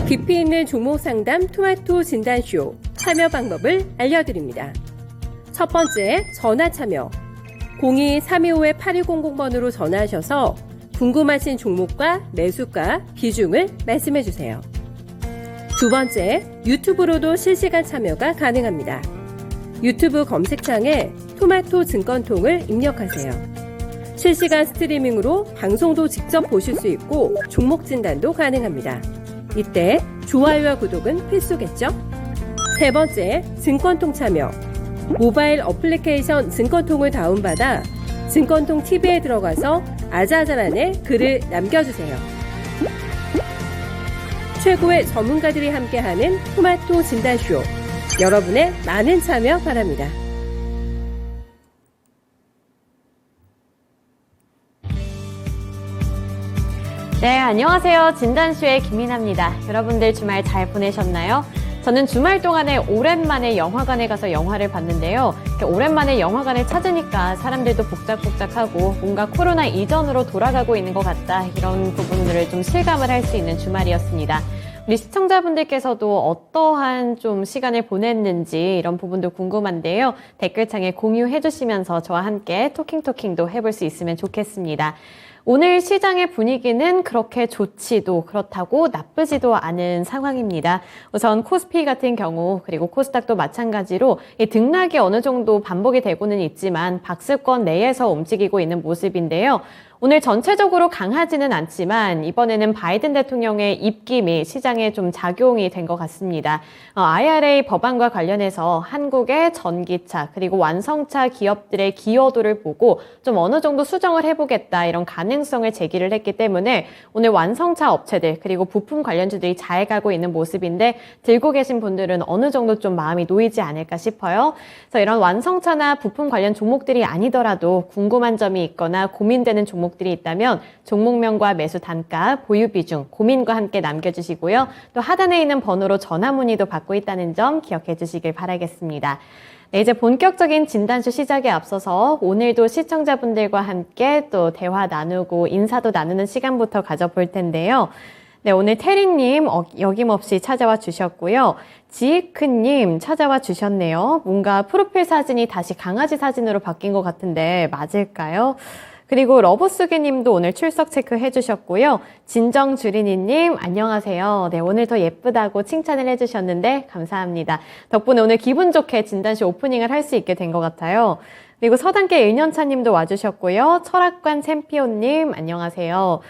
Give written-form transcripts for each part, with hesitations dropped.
깊이 있는 종목 상담 토마토 진단쇼 참여 방법을 알려드립니다. 첫 번째, 전화 참여. 02-325-8200번으로 전화하셔서 궁금하신 종목과 매수가, 비중을 말씀해주세요. 두 번째, 유튜브로도 실시간 참여가 가능합니다. 유튜브 검색창에 토마토 증권통을 입력하세요. 실시간 스트리밍으로 방송도 직접 보실 수 있고 종목 진단도 가능합니다. 이때 좋아요와 구독은 필수겠죠? 세 번째, 증권통 참여. 모바일 어플리케이션 증권통을 다운받아 증권통 TV에 들어가서 아자아자란에 글을 남겨주세요. 최고의 전문가들이 함께하는 토마토 진단쇼. 여러분의 많은 참여 바랍니다. 네, 안녕하세요. 진단쇼의 김민아입니다. 여러분들 주말 잘 보내셨나요? 저는 주말 동안에 오랜만에 영화관에 가서 영화를 봤는데요. 오랜만에 영화관을 찾으니까 사람들도 복작복작하고 뭔가 코로나 이전으로 돌아가고 있는 것 같다. 이런 부분들을 좀 실감을 할 수 있는 주말이었습니다. 우리 시청자분들께서도 어떠한 좀 시간을 보냈는지 이런 부분도 궁금한데요. 댓글창에 공유해 주시면서 저와 함께 토킹도 해볼 수 있으면 좋겠습니다. 오늘 시장의 분위기는 그렇게 좋지도 그렇다고 나쁘지도 않은 상황입니다. 우선 코스피 같은 경우 그리고 코스닥도 마찬가지로 이 등락이 어느 정도 반복이 되고는 있지만 박스권 내에서 움직이고 있는 모습인데요. 오늘 전체적으로 강하지는 않지만 이번에는 바이든 대통령의 입김이 시장에 좀 작용이 된 것 같습니다. IRA 법안과 관련해서 한국의 전기차 그리고 완성차 기업들의 기여도를 보고 좀 어느 정도 수정을 해보겠다 이런 가능성을 제기를 했기 때문에 오늘 완성차 업체들 그리고 부품 관련주들이 잘 가고 있는 모습인데 들고 계신 분들은 어느 정도 좀 마음이 놓이지 않을까 싶어요. 그래서 이런 완성차나 부품 관련 종목들이 아니더라도 궁금한 점이 있거나 고민되는 종목들이 있다면 종목명과 매수 단가, 보유 비중, 고민과 함께 남겨주시고요. 또 하단에 있는 번호로 전화 문의도 받고 있다는 점 기억해 주시길 바라겠습니다. 네, 이제 본격적인 진단쇼 시작에 앞서서 오늘도 시청자분들과 함께 또 대화 나누고 인사도 나누는 시간부터 가져볼 텐데요. 네, 오늘 태리님 여김없이 찾아와 주셨고요. 지이크님 찾아와 주셨네요. 뭔가 프로필 사진이 다시 강아지 사진으로 바뀐 것 같은데 맞을까요? 그리고 러브스기님도 오늘 출석 체크해 주셨고요. 진정주린이님 안녕하세요. 네, 오늘 더 예쁘다고 칭찬을 해주셨는데 감사합니다. 덕분에 오늘 기분 좋게 진단쇼 오프닝을 할 수 있게 된 것 같아요. 그리고 서단계 1년차님도 와주셨고요. 철학관 챔피온님 안녕하세요.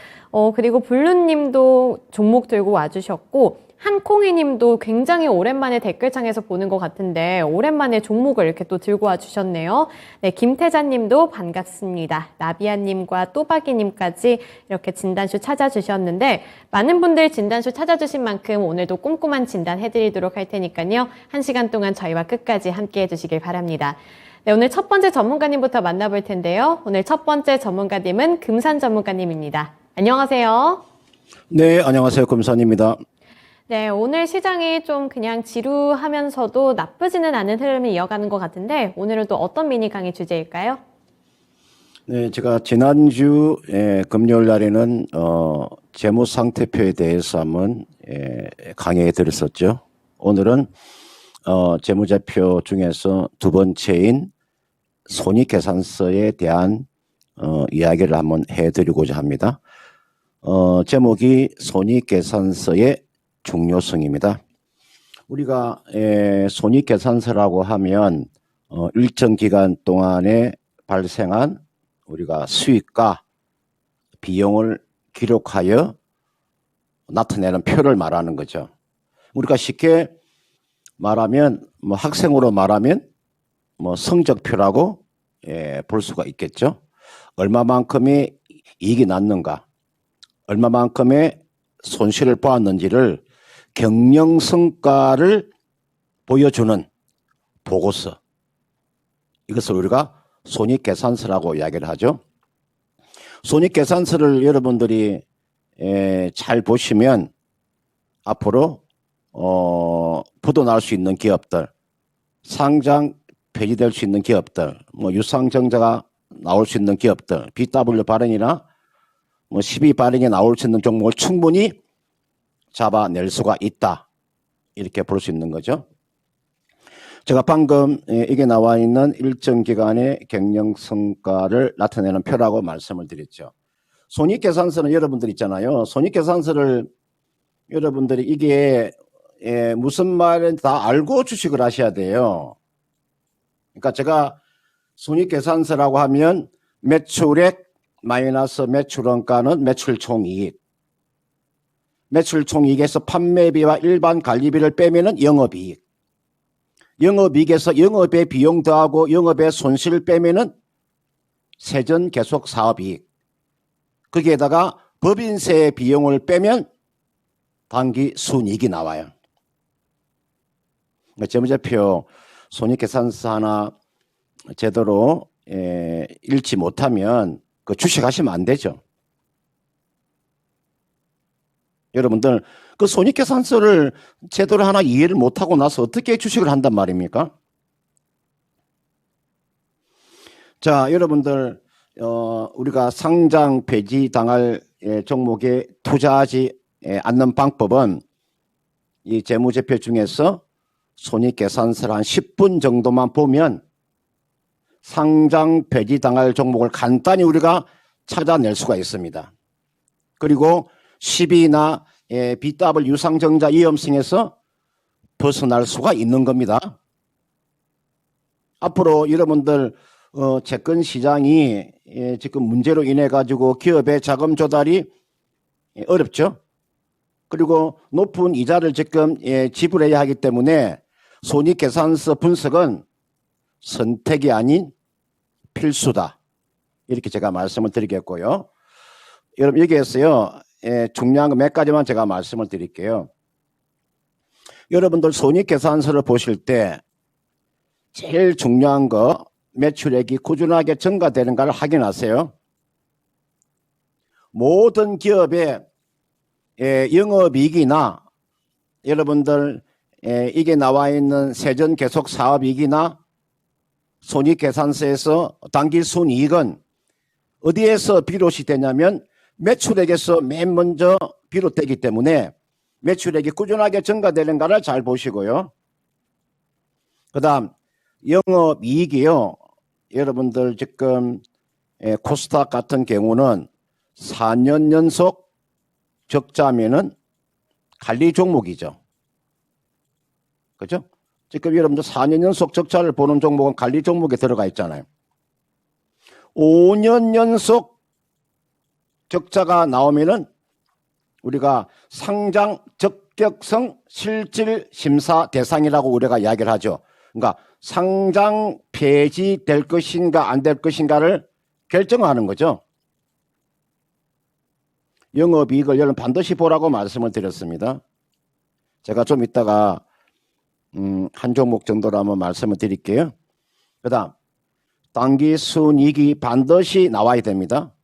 그리고 블루님도 종목 들고 와주셨고 한콩이님도 굉장히 오랜만에 댓글창에서 보는 것 같은데 오랜만에 종목을 이렇게 또 들고 와주셨네요. 네, 김태자님도 반갑습니다. 나비아님과 또박이님까지 이렇게 진단쇼 찾아주셨는데 많은 분들 진단쇼 찾아주신 만큼 오늘도 꼼꼼한 진단 해드리도록 할 테니까요. 1시간 동안 저희와 끝까지 함께 해주시길 바랍니다. 네, 오늘 첫 번째 전문가님부터 만나볼 텐데요. 오늘 첫 번째 전문가님은 금산 전문가님입니다. 안녕하세요. 네, 안녕하세요. 금산입니다. 네, 오늘 시장이 좀 그냥 지루하면서도 나쁘지는 않은 흐름을 이어가는 것 같은데 오늘은 또 어떤 미니 강의 주제일까요? 네, 제가 지난주 금요일 날에는 재무상태표에 대해서 한번 강의해 드렸었죠. 오늘은 재무제표 중에서 두 번째인 손익계산서에 대한 이야기를 한번 해드리고자 합니다. 제목이 손익계산서의 중요성입니다. 우리가 손익계산서라고 하면 일정 기간 동안에 발생한 우리가 수익과 비용을 기록하여 나타내는 표를 말하는 거죠. 우리가 쉽게 말하면 학생으로 말하면 성적표라고 볼 수가 있겠죠. 얼마만큼의 이익이 났는가, 얼마만큼의 손실을 보았는지를 경영성과를 보여주는 보고서, 이것을 우리가 손익계산서라고 이야기를 하죠. 손익계산서를 여러분들이 잘 보시면 앞으로 부도날 수 있는 기업들, 상장 폐지될 수 있는 기업들, 유상증자가 나올 수 있는 기업들, BW 발행이나 12 발행에 나올 수 있는 종목을 충분히 잡아낼 수가 있다. 이렇게 볼 수 있는 거죠. 제가 방금 이게 나와 있는 일정 기간의 경영 성과를 나타내는 표라고 말씀을 드렸죠. 손익계산서는 여러분들 있잖아요. 손익계산서를 여러분들이 이게 무슨 말인지 다 알고 주식을 하셔야 돼요. 그러니까 제가 손익계산서라고 하면 매출액 마이너스 매출원가는 매출총이익. 매출총이익에서 판매비와 일반 관리비를 빼면은 영업이익. 영업이익에서 영업의 비용 더하고 영업의 손실을 빼면은 세전 계속 사업이익. 거기에다가 법인세 비용을 빼면 당기 순이익이 나와요. 재무제표 손익계산서 하나 제대로 읽지 못하면 그 주식하시면 안 되죠. 여러분들 그 손익계산서를 제대로 하나 이해를 못하고 나서 어떻게 주식을 한단 말입니까? 자, 여러분들 우리가 상장 폐지 당할 종목에 투자하지 않는 방법은 이 재무제표 중에서 손익계산서를 한 10분 정도만 보면 상장 폐지 당할 종목을 간단히 우리가 찾아낼 수가 있습니다. 그리고 10위나 BW 유상증자 위험성에서 벗어날 수가 있는 겁니다. 앞으로 여러분들 채권 시장이 지금 문제로 인해 가지고 기업의 자금 조달이 어렵죠. 그리고 높은 이자를 지금 지불해야 하기 때문에 손익계산서 분석은 선택이 아닌 필수다. 이렇게 제가 말씀을 드리겠고요. 여러분 여기에서요. 중요한 거 몇 가지만 제가 말씀을 드릴게요. 여러분들 손익계산서를 보실 때 제일 중요한 거 매출액이 꾸준하게 증가되는가를 확인하세요. 모든 기업의 영업이익이나 여러분들 이게 나와 있는 세전 계속 사업이익이나 손익계산서에서 당기순이익은 어디에서 비롯이 되냐면 매출액에서 맨 먼저 비롯되기 때문에 매출액이 꾸준하게 증가되는가를 잘 보시고요. 그 다음 영업이익이요. 여러분들 지금 코스닥 같은 경우는 4년 연속 적자면은 관리 종목이죠. 그죠? 지금 여러분들 4년 연속 적자를 보는 종목은 관리 종목에 들어가 있잖아요. 5년 연속 적자가 나오면은 우리가 상장 적격성 실질 심사 대상이라고 우리가 이야기를 하죠. 그러니까 상장 폐지될 것인가 안 될 것인가를 결정하는 거죠. 영업이익을 여러분 반드시 보라고 말씀을 드렸습니다. 제가 좀 이따가 한 종목 정도로 한번 말씀을 드릴게요. 그 다음 당기순이익이 반드시 나와야 됩니다.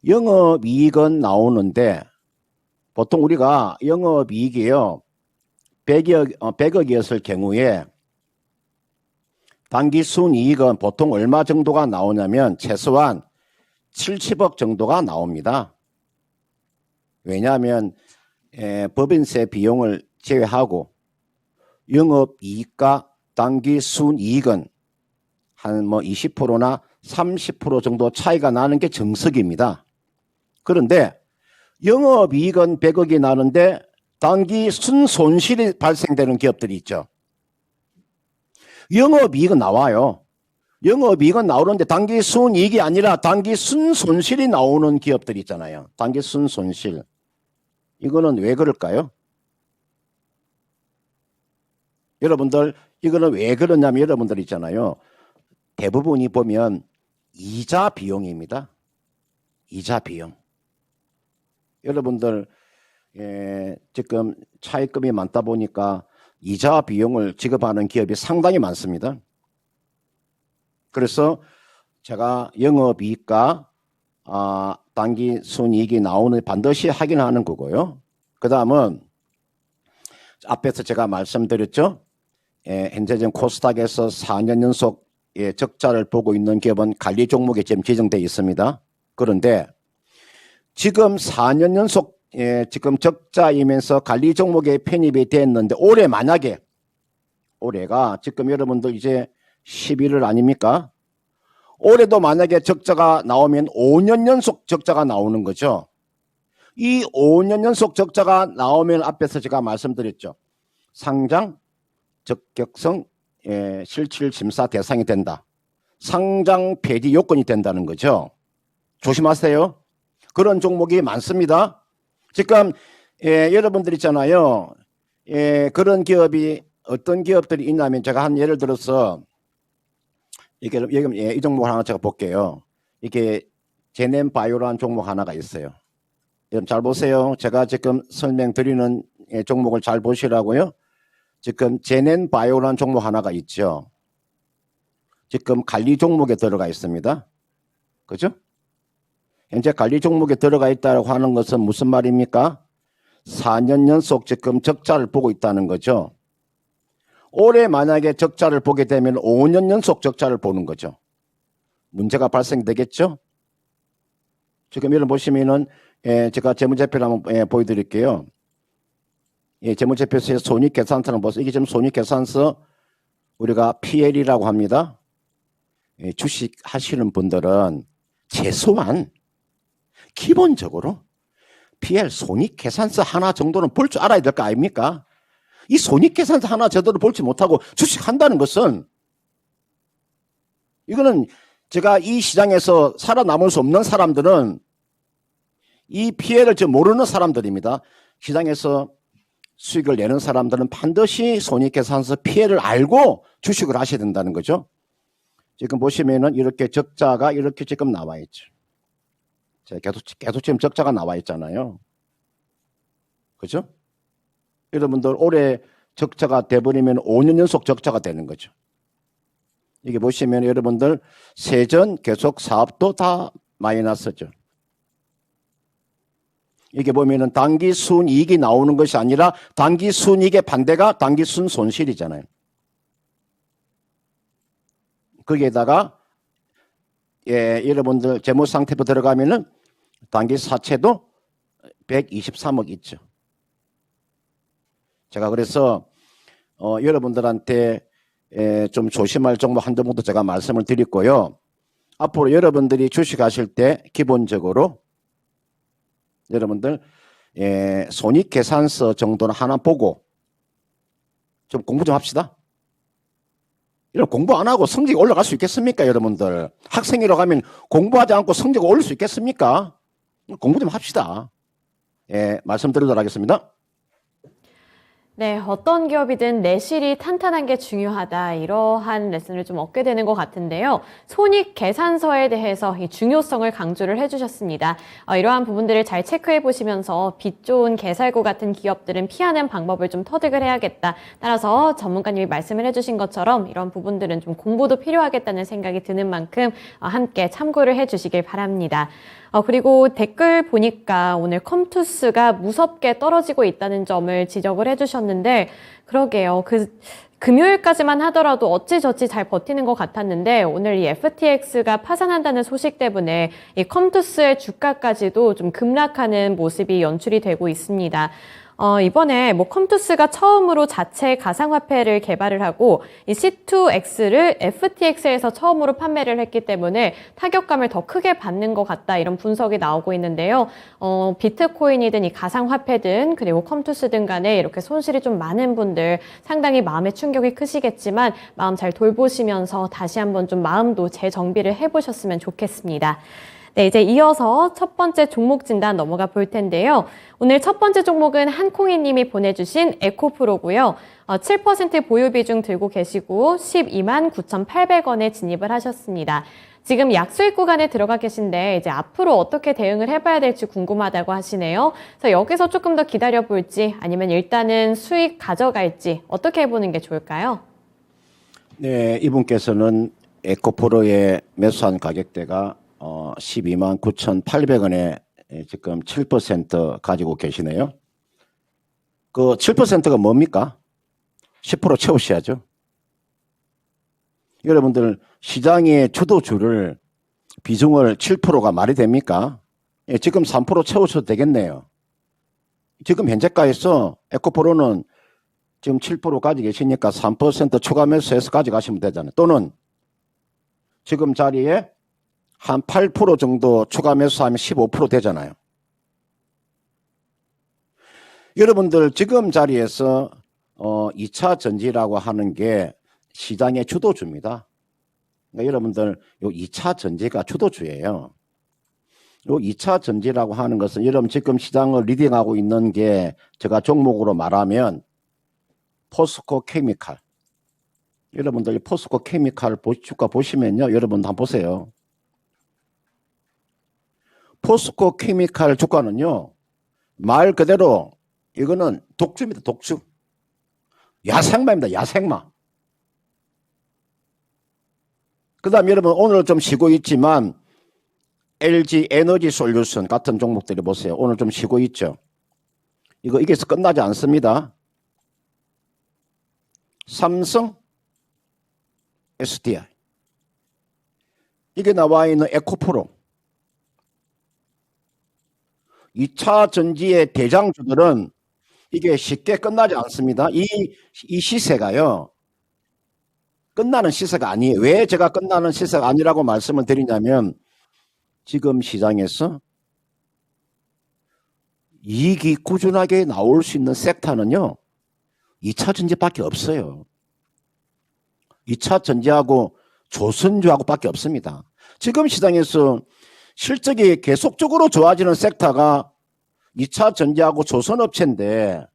영업이익은 나오는데 보통 우리가 영업이익이요 100억이었을 경우에 당기순이익은 보통 얼마 정도가 나오냐면 최소한 70억 정도가 나옵니다. 왜냐하면 법인세 비용을 제외하고 영업이익과 당기순이익은 한 20%나 30% 정도 차이가 나는 게 정석입니다. 그런데 영업이익은 100억이 나는데 당기순 손실이 발생되는 기업들이 있죠. 영업이익은 나와요. 영업이익은 나오는데 당기순이익이 아니라 당기순 손실이 나오는 기업들이 있잖아요. 당기순 손실. 이거는 왜 그럴까요? 여러분들 이거는 왜 그러냐면 여러분들 있잖아요. 대부분이 보면 이자 비용입니다. 이자 비용. 여러분들 지금 차입금이 많다 보니까 이자 비용을 지급하는 기업이 상당히 많습니다. 그래서 제가 영업이익과 당기순이익이 나오는 반드시 확인하는 거고요. 그 다음은 앞에서 제가 말씀드렸죠. 현재 지금 코스닥에서 4년 연속 적자를 보고 있는 기업은 관리 종목에 지금 지정되어 있습니다. 그런데 지금 4년 연속 지금 적자이면서 관리 종목에 편입이 됐는데 올해 만약에 올해가 지금 여러분들 이제 11월 아닙니까? 올해도 만약에 적자가 나오면 5년 연속 적자가 나오는 거죠. 이 5년 연속 적자가 나오면 앞에서 제가 말씀드렸죠. 상장 적격성 실질 심사 대상이 된다. 상장 폐지 요건이 된다는 거죠. 조심하세요. 그런 종목이 많습니다. 지금 여러분들 있잖아요. 그런 기업이 어떤 기업들이 있냐면 제가 한 예를 들어서 이게 이 종목 하나 제가 볼게요. 이게 제넨바이오라는 종목 하나가 있어요. 여러분 잘 보세요. 제가 지금 설명드리는 종목을 잘 보시라고요. 지금 제넨바이오라는 종목 하나가 있죠. 지금 관리 종목에 들어가 있습니다. 그죠? 현재 관리 종목에 들어가 있다고 하는 것은 무슨 말입니까? 4년 연속 지금 적자를 보고 있다는 거죠. 올해 만약에 적자를 보게 되면 5년 연속 적자를 보는 거죠. 문제가 발생되겠죠? 지금 여러분 보시면은 제가 재무제표를 한번 보여드릴게요. 재무제표서의 손익계산서를 보세요. 이게 지금 손익계산서 우리가 PL이라고 합니다. 주식 하시는 분들은 최소한 기본적으로 PL 손익계산서 하나 정도는 볼 줄 알아야 될 거 아닙니까? 이 손익계산서 하나 제대로 볼지 못하고 주식한다는 것은 이거는 제가 이 시장에서 살아남을 수 없는 사람들은 이 피해를 모르는 사람들입니다. 시장에서 수익을 내는 사람들은 반드시 손익계산서 피해를 알고 주식을 하셔야 된다는 거죠. 지금 보시면은 이렇게 적자가 이렇게 지금 나와 있죠. 계속 지금 적자가 나와 있잖아요. 그죠? 여러분들 올해 적자가 돼버리면 5년 연속 적자가 되는 거죠. 이게 보시면 여러분들 세전 계속 사업도 다 마이너스죠. 이게 보면은 단기 순이익이 나오는 것이 아니라 단기 순이익의 반대가 단기 순 손실이잖아요. 거기에다가 여러분들 재무 상태로 들어가면은 단기 사채도 123억 있죠. 제가 그래서 여러분들한테 좀 조심할 종목 한두 정도 제가 말씀을 드렸고요. 앞으로 여러분들이 주식하실 때 기본적으로 여러분들 손익계산서 정도는 하나 보고 좀 공부 좀 합시다. 이런 공부 안 하고 성적이 올라갈 수 있겠습니까, 여러분들? 학생이라고 하면 공부하지 않고 성적이 올릴 수 있겠습니까? 공부 좀 합시다. 말씀드리도록 하겠습니다. 네, 어떤 기업이든 내실이 탄탄한 게 중요하다. 이러한 레슨을 좀 얻게 되는 것 같은데요. 손익 계산서에 대해서 이 중요성을 강조를 해주셨습니다. 이러한 부분들을 잘 체크해 보시면서 빛 좋은 개살구 같은 기업들은 피하는 방법을 좀 터득을 해야겠다. 따라서 전문가님이 말씀을 해주신 것처럼 이런 부분들은 좀 공부도 필요하겠다는 생각이 드는 만큼 함께 참고를 해주시길 바랍니다. 그리고 댓글 보니까 오늘 컴투스가 무섭게 떨어지고 있다는 점을 지적을 해주셨는데, 그러게요. 금요일까지만 하더라도 어찌저찌 잘 버티는 것 같았는데, 오늘 이 FTX가 파산한다는 소식 때문에 이 컴투스의 주가까지도 좀 급락하는 모습이 연출이 되고 있습니다. 이번에 컴투스가 처음으로 자체 가상화폐를 개발을 하고 이 C2X를 FTX에서 처음으로 판매를 했기 때문에 타격감을 더 크게 받는 것 같다, 이런 분석이 나오고 있는데요. 비트코인이든 이 가상화폐든 그리고 컴투스든 간에 이렇게 손실이 좀 많은 분들 상당히 마음의 충격이 크시겠지만 마음 잘 돌보시면서 다시 한번 좀 마음도 재정비를 해보셨으면 좋겠습니다. 네, 이제 이어서 첫 번째 종목 진단 넘어가 볼 텐데요. 오늘 첫 번째 종목은 한콩이 님이 보내주신 에코프로고요. 7% 보유 비중 들고 계시고 12만 9,800원에 진입을 하셨습니다. 지금 약수익 구간에 들어가 계신데 이제 앞으로 어떻게 대응을 해봐야 될지 궁금하다고 하시네요. 그래서 여기서 조금 더 기다려 볼지 아니면 일단은 수익 가져갈지 어떻게 해보는 게 좋을까요? 네, 이분께서는 에코프로의 매수한 가격대가 12만 9,800원에 지금 7% 가지고 계시네요. 그 7%가 뭡니까? 10% 채우셔야죠. 여러분들 시장의 주도주를 비중을 7%가 말이 됩니까? 지금 3% 채우셔도 되겠네요. 지금 현재가에서 에코프로는 지금 7% 가지고 계시니까 3% 추가 매수해서 가져가시면 되잖아요. 또는 지금 자리에 한 8% 정도 추가 매수하면 15% 되잖아요. 여러분들 지금 자리에서 2차 전지라고 하는 게 시장의 주도주입니다. 그러니까 여러분들 요 2차 전지가 주도주예요. 요 2차 전지라고 하는 것은 여러분 지금 시장을 리딩하고 있는 게 제가 종목으로 말하면 포스코 케미칼. 여러분들 포스코 케미칼 주가 보시면요. 여러분 한번 보세요. 포스코 케미칼 주가는요. 말 그대로 이거는 독주입니다. 독주. 야생마입니다. 야생마. 그 다음 여러분 오늘 좀 쉬고 있지만 LG 에너지 솔루션 같은 종목들이 보세요. 오늘 좀 쉬고 있죠. 이게서 끝나지 않습니다. 삼성 SDI. 이게 나와 있는 에코프로. 2차 전지의 대장주들은 이게 쉽게 끝나지 않습니다. 이 시세가요. 끝나는 시세가 아니에요. 왜 제가 끝나는 시세가 아니라고 말씀을 드리냐면 지금 시장에서 이익이 꾸준하게 나올 수 있는 섹터는요. 2차 전지밖에 없어요. 2차 전지하고 조선주하고 밖에 없습니다. 지금 시장에서 실적이 계속적으로 좋아지는 섹터가 2차 전지하고 조선업체인데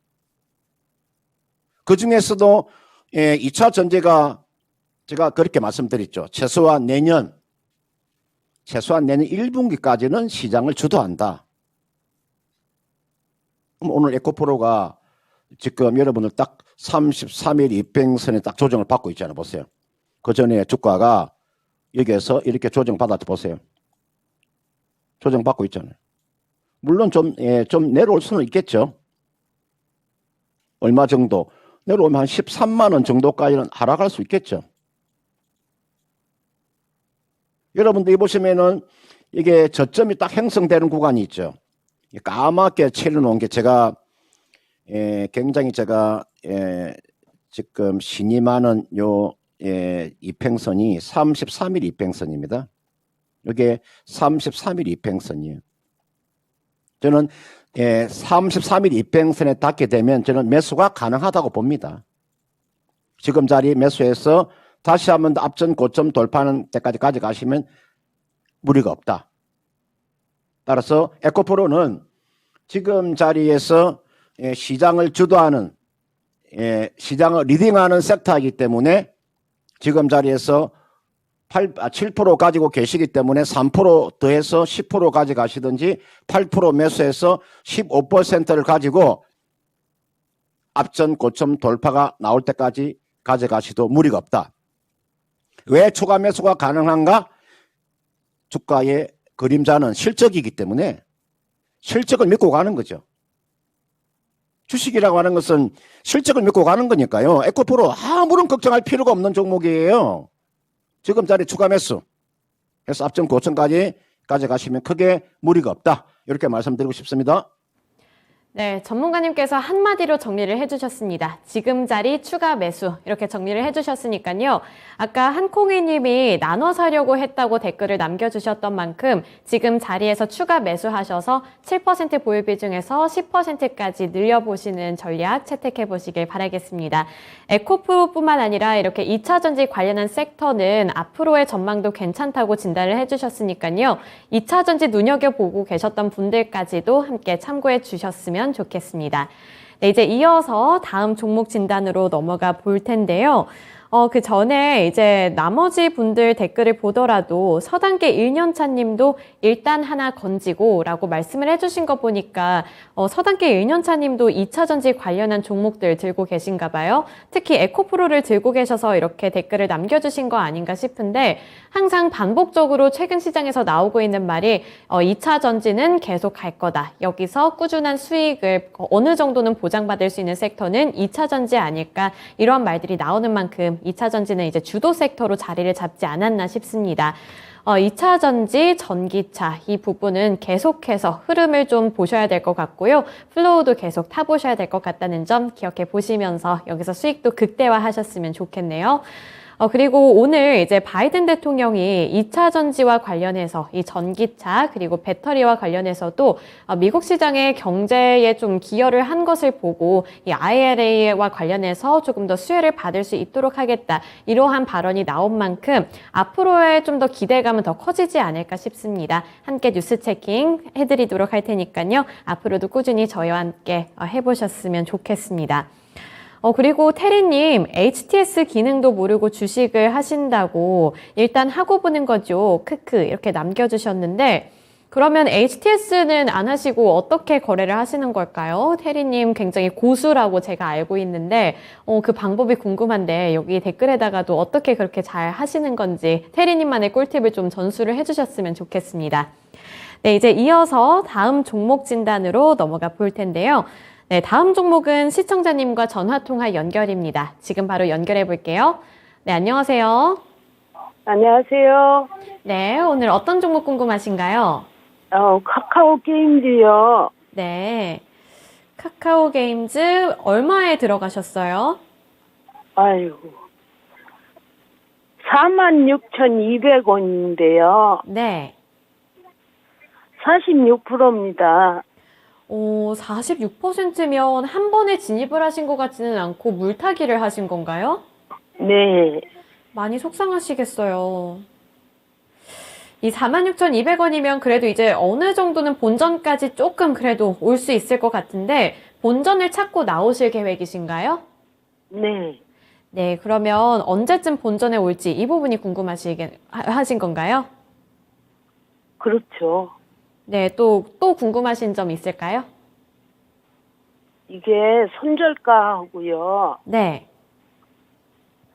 그 중에서도 2차 전지가 제가 그렇게 말씀드렸죠. 최소한 내년 1분기까지는 시장을 주도한다. 그럼 오늘 에코프로가 지금 여러분들 딱 33일 이평선에 딱 조정을 받고 있잖아요. 보세요. 그 전에 주가가 여기에서 이렇게 조정받았다 보세요. 조정받고 있잖아요. 물론 좀 내려올 수는 있겠죠. 얼마 정도? 내려오면 한 13만 원 정도까지는 하락할 수 있겠죠. 여러분들이 보시면은 이게 저점이 딱 형성되는 구간이 있죠. 까맣게 칠해놓은 게 제가 굉장히 제가 지금 신임하는 요 이평선이 33일 이평선입니다. 이게 33일 이평선이에요. 저는 33일 이평선에 닿게 되면 저는 매수가 가능하다고 봅니다. 지금 자리 매수해서 다시 한번 더 앞전 고점 돌파하는 때까지 가져가시면 무리가 없다. 따라서 에코프로는 지금 자리에서 시장을 주도하는 시장을 리딩하는 섹터이기 때문에 지금 자리에서 7% 가지고 계시기 때문에 3% 더해서 10% 가져가시든지 8% 매수해서 15%를 가지고 앞전 고점 돌파가 나올 때까지 가져가시도 무리가 없다. 왜 추가 매수가 가능한가? 주가의 그림자는 실적이기 때문에 실적을 믿고 가는 거죠. 주식이라고 하는 것은 실적을 믿고 가는 거니까요. 에코프로 아무런 걱정할 필요가 없는 종목이에요. 지금 자리 추가 매수 해서 앞전 고점까지 가져가시면 크게 무리가 없다. 이렇게 말씀드리고 싶습니다. 네, 전문가님께서 한마디로 정리를 해주셨습니다. 지금 자리 추가 매수 이렇게 정리를 해주셨으니까요. 아까 한콩이님이 나눠 사려고 했다고 댓글을 남겨주셨던 만큼 지금 자리에서 추가 매수하셔서 7% 보유 비중에서 10%까지 늘려보시는 전략 채택해보시길 바라겠습니다. 에코프로뿐만 아니라 이렇게 2차 전지 관련한 섹터는 앞으로의 전망도 괜찮다고 진단을 해주셨으니까요. 2차 전지 눈여겨보고 계셨던 분들까지도 함께 참고해 주셨으면 좋겠습니다. 네, 이제 이어서 다음 종목 진단으로 넘어가 볼 텐데요. 그 전에 이제 나머지 분들 댓글을 보더라도 서단계 1년차 님도 일단 하나 건지고 라고 말씀을 해주신 거 보니까 서단계 1년차 님도 2차 전지 관련한 종목들 들고 계신가 봐요. 특히 에코프로를 들고 계셔서 이렇게 댓글을 남겨주신 거 아닌가 싶은데 항상 반복적으로 최근 시장에서 나오고 있는 말이 2차 전지는 계속 갈 거다. 여기서 꾸준한 수익을 어느 정도는 보장받을 수 있는 섹터는 2차 전지 아닐까 이러한 말들이 나오는 만큼 2차 전지는 이제 주도 섹터로 자리를 잡지 않았나 싶습니다. 2차 전지, 전기차 이 부분은 계속해서 흐름을 좀 보셔야 될 것 같고요. 플로우도 계속 타보셔야 될 것 같다는 점 기억해 보시면서 여기서 수익도 극대화하셨으면 좋겠네요. 그리고 오늘 이제 바이든 대통령이 2차 전지와 관련해서 이 전기차 그리고 배터리와 관련해서도 미국 시장의 경제에 좀 기여를 한 것을 보고 이 IRA와 관련해서 조금 더 수혜를 받을 수 있도록 하겠다. 이러한 발언이 나온 만큼 앞으로의 좀 더 기대감은 더 커지지 않을까 싶습니다. 함께 뉴스 체킹 해드리도록 할 테니까요. 앞으로도 꾸준히 저희와 함께 해보셨으면 좋겠습니다. 그리고 태리님, HTS 기능도 모르고 주식을 하신다고 일단 하고 보는 거죠. 크크 이렇게 남겨주셨는데 그러면 HTS는 안 하시고 어떻게 거래를 하시는 걸까요? 태리님 굉장히 고수라고 제가 알고 있는데 그 방법이 궁금한데 여기 댓글에다가도 어떻게 그렇게 잘 하시는 건지 태리님만의 꿀팁을 좀 전수를 해주셨으면 좋겠습니다. 네, 이제 이어서 다음 종목 진단으로 넘어가 볼 텐데요. 네, 다음 종목은 시청자님과 전화통화 연결입니다. 지금 바로 연결해 볼게요. 네, 안녕하세요. 안녕하세요. 네, 오늘 어떤 종목 궁금하신가요? 카카오 게임즈요. 네, 카카오 게임즈 얼마에 들어가셨어요? 아이고. 46,200원인데요. 네. 46%입니다. 46%면 한 번에 진입을 하신 것 같지는 않고 물타기를 하신 건가요? 네. 많이 속상하시겠어요. 이 46,200원이면 그래도 이제 어느 정도는 본전까지 조금 그래도 올 수 있을 것 같은데 본전을 찾고 나오실 계획이신가요? 네. 네, 그러면 언제쯤 본전에 올지 이 부분이 하신 건가요? 그렇죠. 네, 또 궁금하신 점 있을까요? 이게 손절가하고요. 네.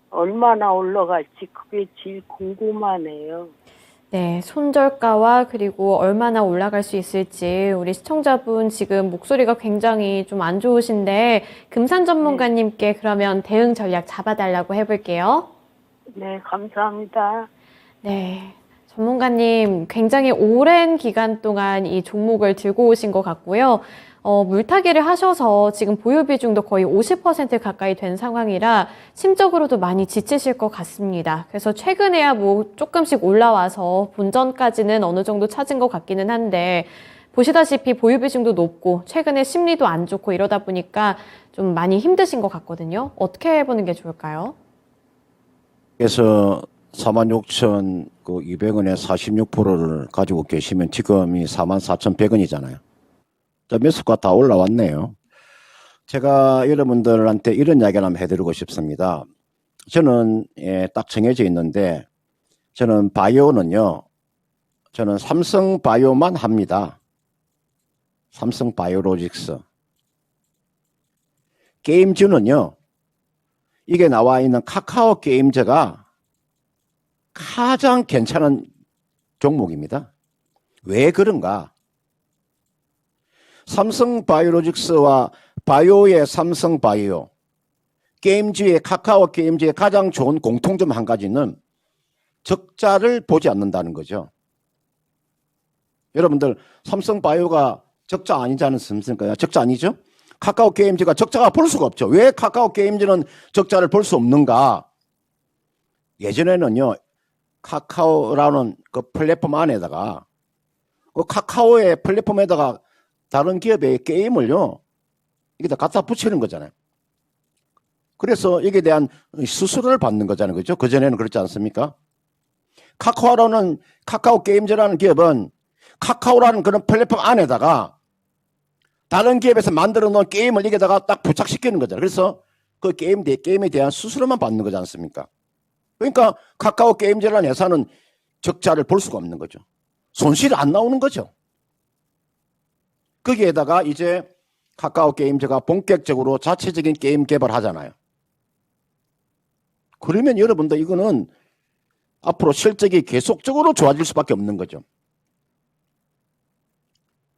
얼마나 올라갈지 그게 제일 궁금하네요. 네, 손절가와 그리고 얼마나 올라갈 수 있을지 우리 시청자분 지금 목소리가 굉장히 좀 안 좋으신데 금산 전문가님께 그러면 대응 전략 잡아달라고 해볼게요. 네, 감사합니다. 네, 전문가님 굉장히 오랜 기간 동안 이 종목을 들고 오신 것 같고요. 물타기를 하셔서 지금 보유 비중도 거의 50% 가까이 된 상황이라 심적으로도 많이 지치실 것 같습니다. 그래서 최근에야 뭐 조금씩 올라와서 본전까지는 어느 정도 찾은 것 같기는 한데 보시다시피 보유 비중도 높고 최근에 심리도 안 좋고 이러다 보니까 좀 많이 힘드신 것 같거든요. 어떻게 해보는 게 좋을까요? 그래서 46,200원에 46%를 가지고 계시면 지금이 44,100원이잖아요. 매수가 다 올라왔네요. 제가 여러분들한테 이런 이야기를 한번 해드리고 싶습니다. 저는 딱 정해져 있는데 저는 바이오는요. 저는 삼성바이오만 합니다. 삼성바이오로직스. 게임즈는요. 이게 나와 있는 카카오 게임즈가 가장 괜찮은 종목입니다. 왜 그런가? 삼성바이오로직스와 바이오의 삼성바이오, 게임즈의 카카오 게임즈의 가장 좋은 공통점 한 가지는 적자를 보지 않는다는 거죠. 여러분들 삼성바이오가 적자 아니지 않습니까? 적자 아니죠? 카카오 게임즈가 적자가 볼 수가 없죠. 왜 카카오 게임즈는 적자를 볼 수 없는가? 예전에는요. 카카오라는 그 플랫폼 안에다가 그 카카오의 플랫폼에다가 다른 기업의 게임을요, 이게 다 갖다 붙이는 거잖아요. 그래서 여기에 대한 수수료를 받는 거잖아요. 그죠? 그전에는 그렇지 않습니까? 카카오 게임즈라는 기업은 카카오라는 그런 플랫폼 안에다가 다른 기업에서 만들어 놓은 게임을 여기다가 딱 부착시키는 거잖아요. 그래서 그 게임에 대한 수수료만 받는 거지 않습니까? 그러니까 카카오 게임즈라는 회사는 적자를 볼 수가 없는 거죠. 손실이 안 나오는 거죠. 거기에다가 이제 카카오 게임즈가 본격적으로 자체적인 게임 개발하잖아요. 그러면 여러분들 이거는 앞으로 실적이 계속적으로 좋아질 수밖에 없는 거죠.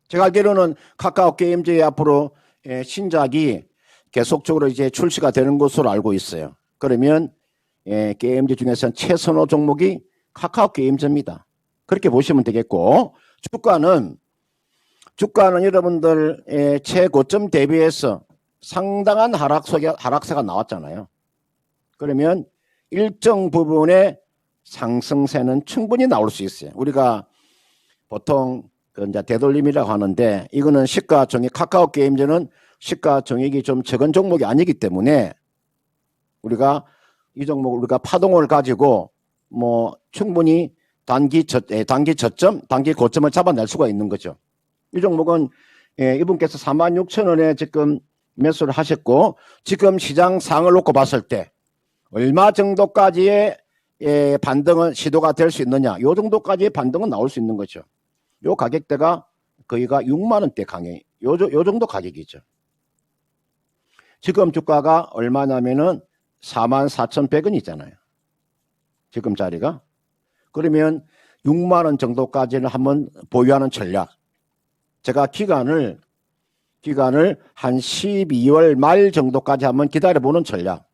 제가 알기로는 카카오 게임즈의 앞으로 신작이 계속적으로 이제 출시가 되는 것으로 알고 있어요. 그러면 게임즈 중에서는 최선호 종목이 카카오 게임즈입니다. 그렇게 보시면 되겠고, 주가는 여러분들의 최고점 대비해서 상당한 하락세가 나왔잖아요. 그러면 일정 부분의 상승세는 충분히 나올 수 있어요. 우리가 보통 그 이제 되돌림이라고 하는데, 이거는 시가총액, 카카오 게임즈는 시가총액이 좀 적은 종목이 아니기 때문에 우리가 이 종목 우리가 파동을 가지고 뭐 충분히 단기 저점, 단기 고점을 잡아낼 수가 있는 거죠. 이 종목은 이분께서 46,000원에 지금 매수를 하셨고, 지금 시장 상을 놓고 봤을 때 얼마 정도까지의 반등은 시도가 될 수 있느냐, 요 정도까지의 반등은 나올 수 있는 거죠. 요 가격대가 거의가 6만 원대 강해. 요 정도 가격이죠. 지금 주가가 얼마냐면은 44,100원이잖아요. 지금 자리가. 그러면 6만 원 정도까지는 한번 보유하는 전략. 제가 기간을 한 12월 말 정도까지 한번 기다려보는 전략.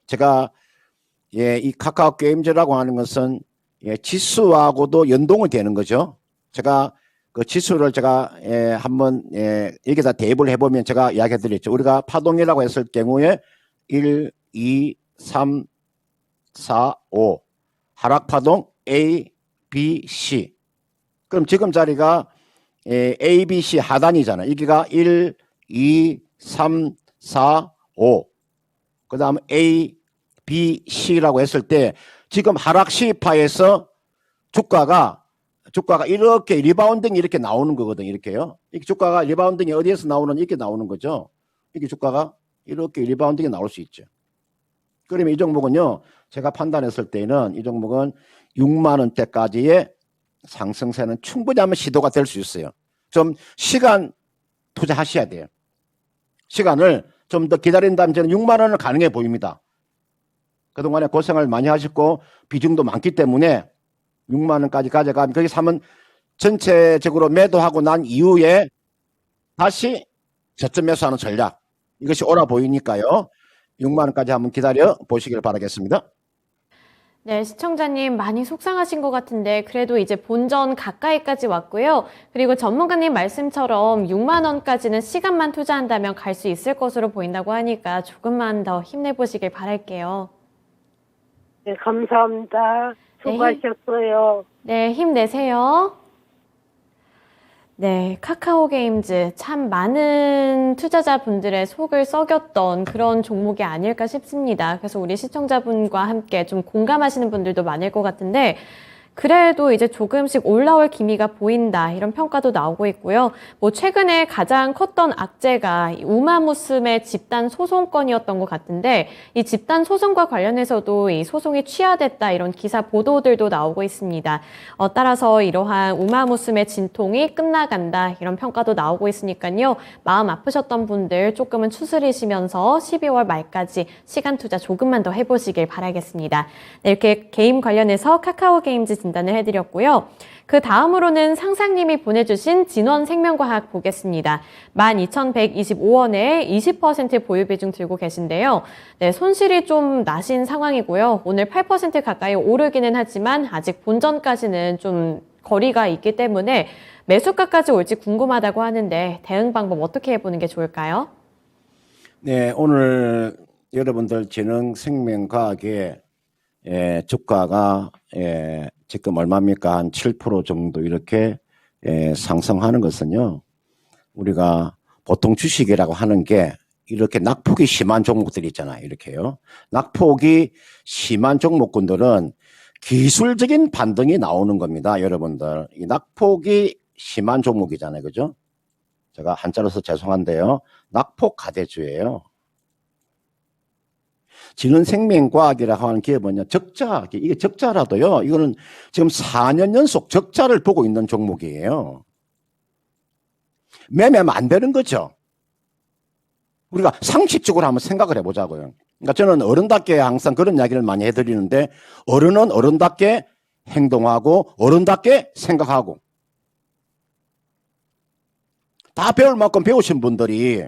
제가 이 카카오 게임즈라고 하는 것은 지수하고도 연동이 되는 거죠. 제가 그 지수를 한번 여기다 대입을 해보면 제가 이야기해 드렸죠. 우리가 파동이라고 했을 경우에 1, 2, 3, 4, 5 하락파동 A, B, C. 그럼 지금 자리가 A, B, C 하단이잖아요. 여기가 1, 2, 3, 4, 5. 그 다음 A, B, C라고 했을 때 지금 하락 시파에서 주가가 이렇게 리바운딩이 이렇게 나오는 거거든요. 이렇게요. 이렇게 주가가 리바운딩이 어디에서 나오는, 이렇게 나오는 거죠. 이게 주가가 이렇게 리바운딩이 나올 수 있죠. 그러면 이 종목은요, 제가 판단했을 때는 이 종목은 6만 원대까지의 상승세는 충분히 한번 시도가 될 수 있어요. 좀 시간 투자하셔야 돼요. 시간을 좀 더 기다린다면 저는 6만 원은 가능해 보입니다. 그동안에 고생을 많이 하셨고 비중도 많기 때문에 6만 원까지 가져가면 거기서 한번 전체적으로 매도하고 난 이후에 다시 저점 매수하는 전략. 이것이 옳아 보이니까요. 6만 원까지 한번 기다려 보시길 바라겠습니다. 네, 시청자님 많이 속상하신 것 같은데 그래도 이제 본전 가까이까지 왔고요. 그리고 전문가님 말씀처럼 6만 원까지는 시간만 투자한다면 갈 수 있을 것으로 보인다고 하니까 조금만 더 힘내보시길 바랄게요. 네, 감사합니다. 수고하셨어요. 네, 힘내세요. 네, 카카오 게임즈 참 많은 투자자분들의 속을 썩였던 그런 종목이 아닐까 싶습니다. 그래서 우리 시청자분과 함께 좀 공감하시는 분들도 많을 것 같은데 그래도 이제 조금씩 올라올 기미가 보인다 이런 평가도 나오고 있고요. 뭐 최근에 가장 컸던 악재가 우마무스메 집단 소송건이었던 것 같은데 이 집단 소송과 관련해서도 이 소송이 취하됐다 이런 기사 보도들도 나오고 있습니다. 따라서 이러한 우마무스메 진통이 끝나간다 이런 평가도 나오고 있으니까요. 마음 아프셨던 분들 조금은 추스리시면서 12월 말까지 시간 투자 조금만 더 해보시길 바라겠습니다. 네, 이렇게 게임 관련해서 카카오 게임즈 진단을 해드렸고요. 그 다음으로는 상상님이 보내주신 진원생명과학 보겠습니다. 12,125원에 20% 보유 비중 들고 계신데요. 네, 손실이 좀 나신 상황이고요. 오늘 8% 가까이 오르기는 하지만 아직 본전까지는 좀 거리가 있기 때문에 매수가까지 올지 궁금하다고 하는데 대응 방법 어떻게 해보는 게 좋을까요? 네, 오늘 여러분들 진흥생명과학의 주가가 지금 얼마입니까? 한 7% 정도 이렇게 상승하는 것은요. 우리가 보통 주식이라고 하는 게 이렇게 낙폭이 심한 종목들이 있잖아요. 이렇게요. 낙폭이 심한 종목군들은 기술적인 반등이 나오는 겁니다. 여러분들. 이 낙폭이 심한 종목이잖아요. 그죠? 제가 한자로서 죄송한데요. 낙폭 가대주예요. 진흥생명과학이라고 하는 기업은요, 이게 적자라도요, 이거는 지금 4년 연속 적자를 보고 있는 종목이에요. 매매하면 안 되는 거죠. 우리가 상식적으로 한번 생각을 해보자고요. 그러니까 저는 어른답게 항상 그런 이야기를 많이 해드리는데, 어른은 어른답게 행동하고, 어른답게 생각하고. 다 배울 만큼 배우신 분들이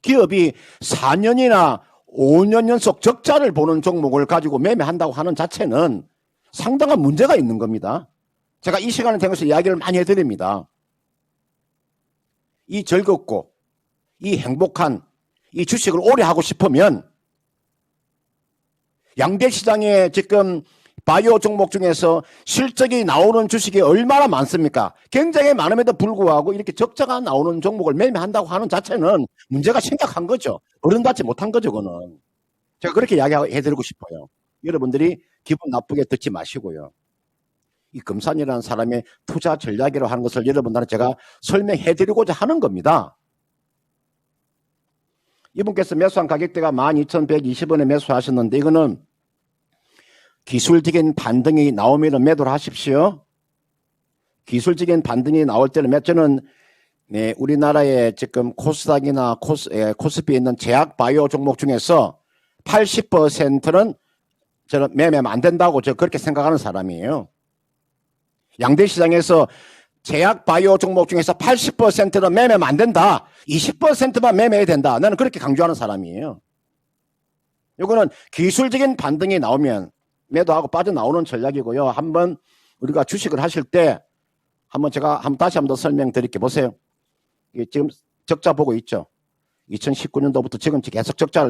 기업이 4년이나 5년 연속 적자를 보는 종목을 가지고 매매한다고 하는 자체는 상당한 문제가 있는 겁니다. 제가 이 시간을 통해서 이야기를 많이 해드립니다. 이 즐겁고 이 행복한 이 주식을 오래 하고 싶으면 양대 시장에 지금 바이오 종목 중에서 실적이 나오는 주식이 얼마나 많습니까? 굉장히 많음에도 불구하고 이렇게 적자가 나오는 종목을 매매한다고 하는 자체는 문제가 심각한 거죠. 어른답지 못한 거죠, 그거는. 제가 그렇게 이야기해드리고 싶어요. 여러분들이 기분 나쁘게 듣지 마시고요. 이 금산이라는 사람의 투자 전략이라고 하는 것을 여러분들한테 제가 설명해드리고자 하는 겁니다. 이분께서 매수한 가격대가 12,120원에 매수하셨는데 이거는 기술적인 반등이 나오면 매도를 하십시오. 기술적인 반등이 나올 때는 저는 우리나라의 지금 코스닥이나 코스피에 있는 제약 바이오 종목 중에서 80%는 저는 매매하면 안 된다고 저 그렇게 생각하는 사람이에요. 양대 시장에서 제약 바이오 종목 중에서 80%는 매매하면 안 된다. 20%만 매매해야 된다. 나는 그렇게 강조하는 사람이에요. 이거는 기술적인 반등이 나오면 매도하고 빠져나오는 전략이고요. 한번 우리가 주식을 하실 때 한번 제가 다시 한번 더 설명드릴게요. 보세요. 지금 적자 보고 있죠. 2019년도부터 지금 계속 적자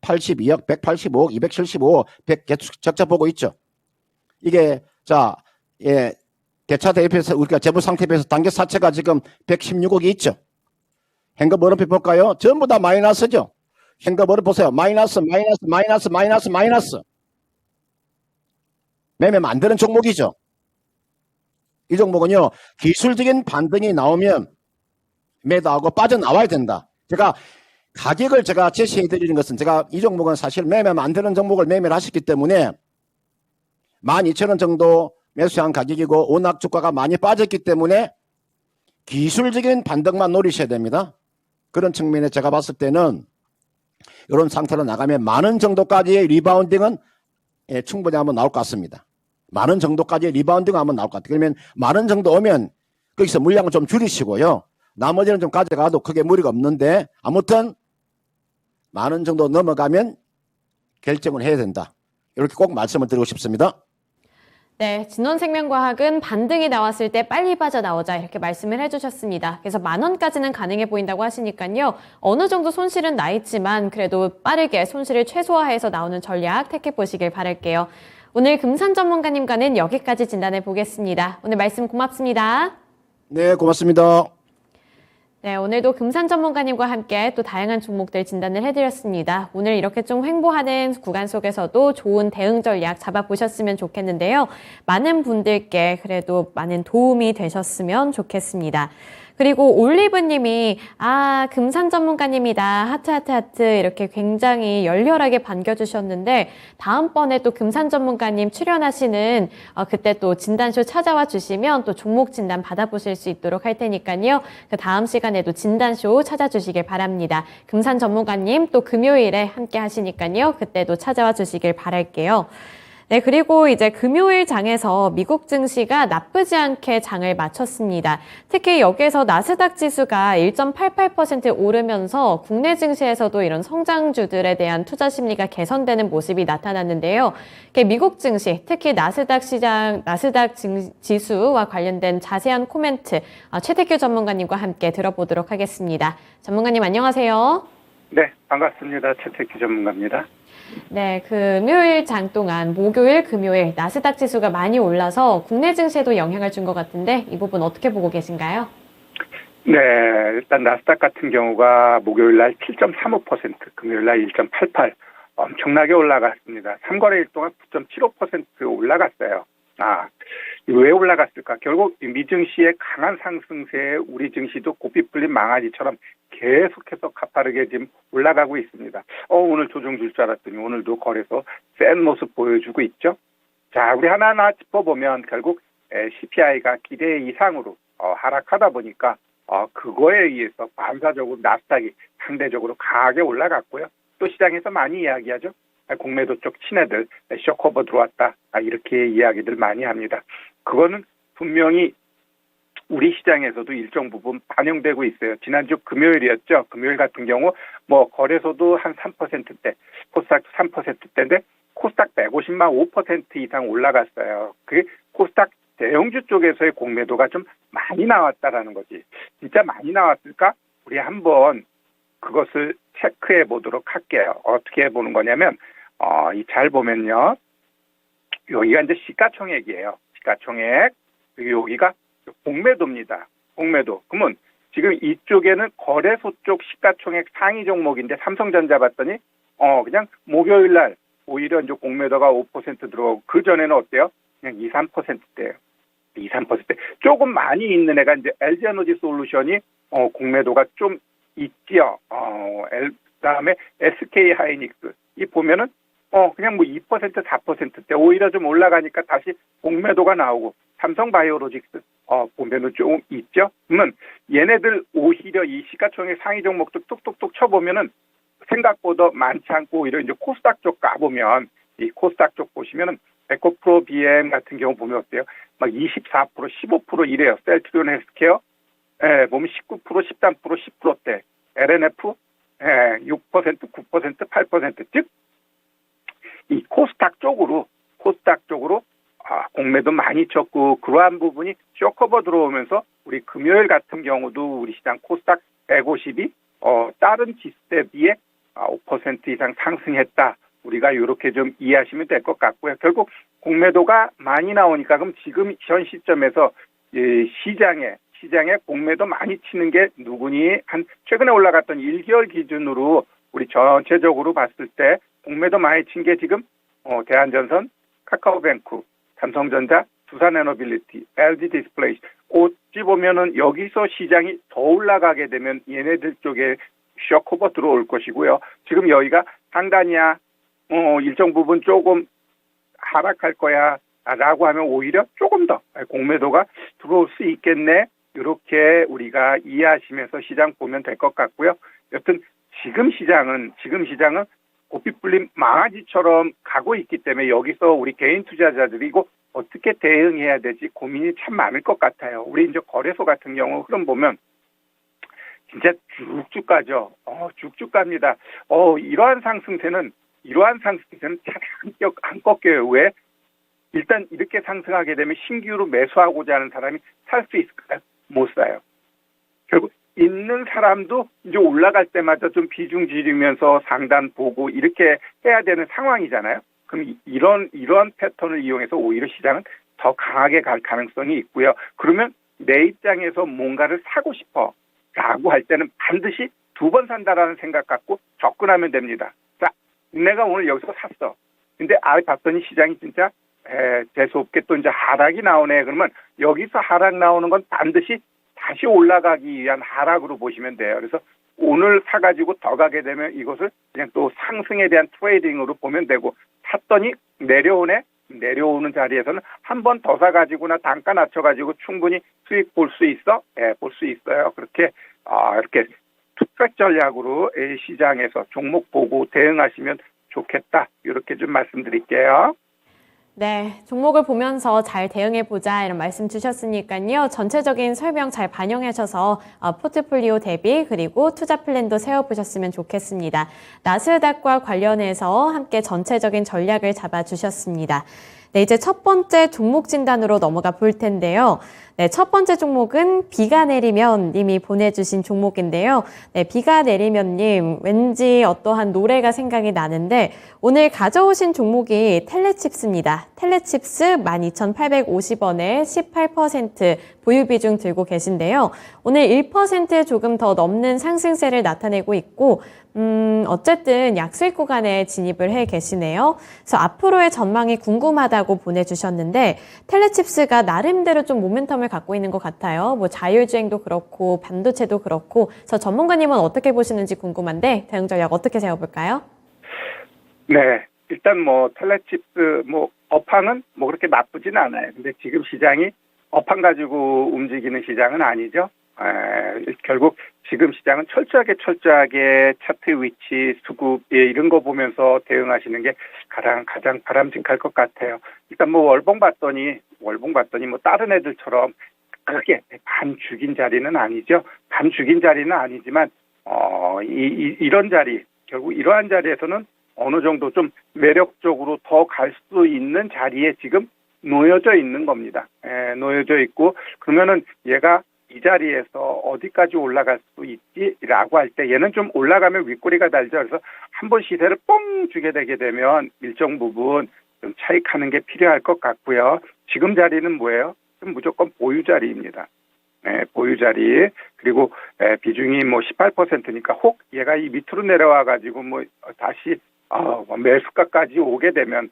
82억, 185억, 275억, 100 계속 적자 보고 있죠. 이게 대차 대비해서 우리가 재무 상태 비해서 단계 사채가 지금 116억이 있죠. 현금 어렵게 볼까요? 전부 다 마이너스죠. 현금 어렵 보세요. 마이너스. 매매 만드는 종목이죠. 이 종목은요, 기술적인 반등이 나오면 매도하고 빠져나와야 된다. 가격을 제시해 드리는 것은 이 종목은 사실 매매 만드는 종목을 매매를 하셨기 때문에 12,000원 정도 매수한 가격이고 워낙 주가가 많이 빠졌기 때문에 기술적인 반등만 노리셔야 됩니다. 그런 측면에 제가 봤을 때는 이런 상태로 나가면 10,000원 정도까지의 리바운딩은 충분히 한번 나올 것 같습니다. 10,000원 정도까지의 리바운딩은 한번 나올 것 같아요. 그러면 10,000원 정도 오면 거기서 물량을 좀 줄이시고요. 나머지는 좀 가져가도 크게 무리가 없는데 아무튼 10,000원 정도 넘어가면 결정을 해야 된다. 이렇게 꼭 말씀을 드리고 싶습니다. 네, 진원생명과학은 반등이 나왔을 때 빨리 빠져나오자 이렇게 말씀을 해주셨습니다. 그래서 10,000원까지는 가능해 보인다고 하시니까요. 어느 정도 손실은 나 있지만 그래도 빠르게 손실을 최소화해서 나오는 전략 택해보시길 바랄게요. 오늘 금산 전문가님과는 여기까지 진단해 보겠습니다. 오늘 말씀 고맙습니다. 네, 고맙습니다. 네, 오늘도 금산 전문가님과 함께 또 다양한 종목들 진단을 해드렸습니다. 오늘 이렇게 좀 횡보하는 구간 속에서도 좋은 대응 전략 잡아보셨으면 좋겠는데요. 많은 분들께 그래도 많은 도움이 되셨으면 좋겠습니다. 그리고 올리브님이 금산 전문가님이다. 하트 이렇게 굉장히 열렬하게 반겨주셨는데 다음번에 또 금산 전문가님 출연하시는 그때 또 진단쇼 찾아와 주시면 또 종목 진단 받아보실 수 있도록 할 테니까요. 그 다음 시간에도 진단쇼 찾아주시길 바랍니다. 금산 전문가님 또 금요일에 함께 하시니까요. 그때도 찾아와 주시길 바랄게요. 네, 그리고 이제 금요일 장에서 미국 증시가 나쁘지 않게 장을 마쳤습니다. 특히 여기에서 나스닥 지수가 1.88% 오르면서 국내 증시에서도 이런 성장주들에 대한 투자 심리가 개선되는 모습이 나타났는데요. 미국 증시, 특히 나스닥 지수와 관련된 자세한 코멘트 최태규 전문가님과 함께 들어보도록 하겠습니다. 전문가님 안녕하세요. 네, 반갑습니다. 최태규 전문가입니다. 네, 금요일 장 동안 목요일, 금요일 나스닥 지수가 많이 올라서 국내 증시에도 영향을 준 것 같은데 이 부분 어떻게 보고 계신가요? 네, 일단 나스닥 같은 경우가 목요일 날 7.35%, 금요일 날 1.88 엄청나게 올라갔습니다. 3거래일 동안 9.75% 올라갔어요. 왜 올라갔을까? 결국 미증시의 강한 상승세에 우리 증시도 고삐 풀린 망아지처럼 계속해서 가파르게 지금 올라가고 있습니다. 오늘 조정 줄 줄 알았더니 오늘도 거래소 센 모습 보여주고 있죠. 자, 우리 하나하나 짚어보면 결국 CPI가 기대 이상으로 하락하다 보니까 그거에 의해서 반사적으로 나스닥이 상대적으로 강하게 올라갔고요. 또 시장에서 많이 이야기하죠. 공매도 쪽 친애들 쇼커버 들어왔다. 이렇게 이야기들 많이 합니다. 그거는 분명히 우리 시장에서도 일정 부분 반영되고 있어요. 지난주 금요일이었죠. 금요일 같은 경우 거래소도 한 3%대, 코스닥도 3%대인데 코스닥 150만 5% 이상 올라갔어요. 그게 코스닥 대형주 쪽에서의 공매도가 좀 많이 나왔다라는 거지. 진짜 많이 나왔을까? 우리 한번 그것을 체크해 보도록 할게요. 어떻게 보는 거냐면, 잘 보면요. 여기가 이제 시가총액이에요. 시가총액. 그리고 여기가 공매도입니다. 공매도. 그러면 지금 이쪽에는 거래소 쪽 시가총액 상위 종목인데 삼성전자 봤더니, 그냥 목요일 날 오히려 이제 공매도가 5% 들어오고 그 전에는 어때요? 그냥 2, 3%대예요. 2, 3%대. 조금 많이 있는 애가 이제 LG에너지 솔루션이 공매도가 좀 있지요. 그다음에 SK 하이닉스. 이 보면은 그냥 뭐 2%, 4%대 오히려 좀 올라가니까 다시 공매도가 나오고 삼성 바이오로직스 보면은 좀 있죠. 그러면 얘네들 오히려 이 시가총액 상위 종목도 뚝뚝뚝 쳐보면은 생각보다 많지 않고 오히려 이제 코스닥 쪽 가보면 이 코스닥 쪽 보시면은 에코프로 BM 같은 경우 보면 어때요? 막 24%, 15% 이래요. 셀트리온 헬스케어 보면 19%, 13%, 10%대. LNF 6%, 9%, 8%. 즉 이 코스닥 쪽으로 공매도 많이 쳤고 그러한 부분이 쇼커버 들어오면서 우리 금요일 같은 경우도 우리 시장 코스닥 150이 다른 지수대 비해 5% 이상 상승했다. 우리가 이렇게 좀 이해하시면 될 것 같고요. 결국 공매도가 많이 나오니까 그럼 지금 현 시점에서 시장에 공매도 많이 치는 게 누구니? 한 최근에 올라갔던 1개월 기준으로 우리 전체적으로 봤을 때 공매도 많이 친 게 지금 대한전선, 카카오뱅크, 삼성전자, 두산에너빌리티, LG 디스플레이. 어찌 보면은 여기서 시장이 더 올라가게 되면 얘네들 쪽에 쇼커버 들어올 것이고요. 지금 여기가 상단이야. 일정 부분 조금 하락할 거야. 라고 하면 오히려 조금 더 공매도가 들어올 수 있겠네. 이렇게 우리가 이해하시면서 시장 보면 될 것 같고요. 여튼 지금 시장은 고삐뿔린 망아지처럼 가고 있기 때문에 여기서 우리 개인 투자자들이 이거 어떻게 대응해야 되지 고민이 참 많을 것 같아요. 우리 이제 거래소 같은 경우 흐름 보면 진짜 쭉쭉 가죠. 쭉쭉 갑니다. 이러한 상승세는 잘 안 꺾여요. 왜? 일단 이렇게 상승하게 되면 신규로 매수하고자 하는 사람이 살 수 있을까요? 못 사요. 결국 있는 사람도 이제 올라갈 때마다 좀 비중 지르면서 상단 보고 이렇게 해야 되는 상황이잖아요. 그럼 이런 패턴을 이용해서 오히려 시장은 더 강하게 갈 가능성이 있고요. 그러면 내 입장에서 뭔가를 사고 싶어 라고 할 때는 반드시 2번 산다라는 생각 갖고 접근하면 됩니다. 자, 내가 오늘 여기서 샀어. 근데 봤더니 시장이 진짜 재수없게 또 이제 하락이 나오네. 그러면 여기서 하락 나오는 건 반드시 다시 올라가기 위한 하락으로 보시면 돼요. 그래서 오늘 사가지고 더 가게 되면 이것을 그냥 또 상승에 대한 트레이딩으로 보면 되고 샀더니 내려오는 자리에서는 한 번 더 사가지고나 단가 낮춰가지고 충분히 수익 볼 수 있어? 볼 수 있어요. 그렇게 이렇게 투트랙 전략으로 시장에서 종목 보고 대응하시면 좋겠다. 이렇게 좀 말씀드릴게요. 네, 종목을 보면서 잘 대응해보자 이런 말씀 주셨으니까요. 전체적인 설명 잘 반영하셔서 포트폴리오 대비 그리고 투자 플랜도 세워보셨으면 좋겠습니다. 나스닥과 관련해서 함께 전체적인 전략을 잡아주셨습니다. 네, 이제 첫 번째 종목 진단으로 넘어가 볼 텐데요. 네, 첫 번째 종목은 비가 내리면 님이 보내주신 종목인데요. 네, 비가 내리면 님, 왠지 어떠한 노래가 생각이 나는데 오늘 가져오신 종목이 텔레칩스입니다. 텔레칩스 12,850원에 18% 보유 비중 들고 계신데요. 오늘 1% 조금 더 넘는 상승세를 나타내고 있고 어쨌든 약수익 구간에 진입을 해 계시네요. 그래서 앞으로의 전망이 궁금하다고 보내주셨는데 텔레칩스가 나름대로 좀 모멘텀을 갖고 있는 것 같아요. 뭐 자율주행도 그렇고 반도체도 그렇고 그래서 전문가님은 어떻게 보시는지 궁금한데 대응 전략 어떻게 세워볼까요? 네, 일단 뭐 텔레칩스 업황은 그렇게 나쁘진 않아요. 근데 지금 시장이 업황 가지고 움직이는 시장은 아니죠. 결국 지금 시장은 철저하게 차트 위치, 수급 이런 거 보면서 대응하시는 게 가장 바람직할 것 같아요. 일단 월봉 봤더니 다른 애들처럼 크게 반 죽인 자리는 아니죠. 반 죽인 자리는 아니지만 이런 자리 결국 이러한 자리에서는 어느 정도 좀 매력적으로 더 갈 수 있는 자리에 지금 놓여져 있는 겁니다. 놓여져 있고 그러면은 얘가 이 자리에서 어디까지 올라갈 수 있지라고 할 때 얘는 좀 올라가면 윗꼬리가 달죠. 그래서 한번 시세를 뻥 주게 되게 되면 일정 부분 좀 차익하는 게 필요할 것 같고요. 지금 자리는 뭐예요? 무조건 보유 자리입니다. 보유 자리. 그리고 비중이 뭐 18%니까 혹 얘가 이 밑으로 내려와 가지고 뭐 다시 매수가까지 오게 되면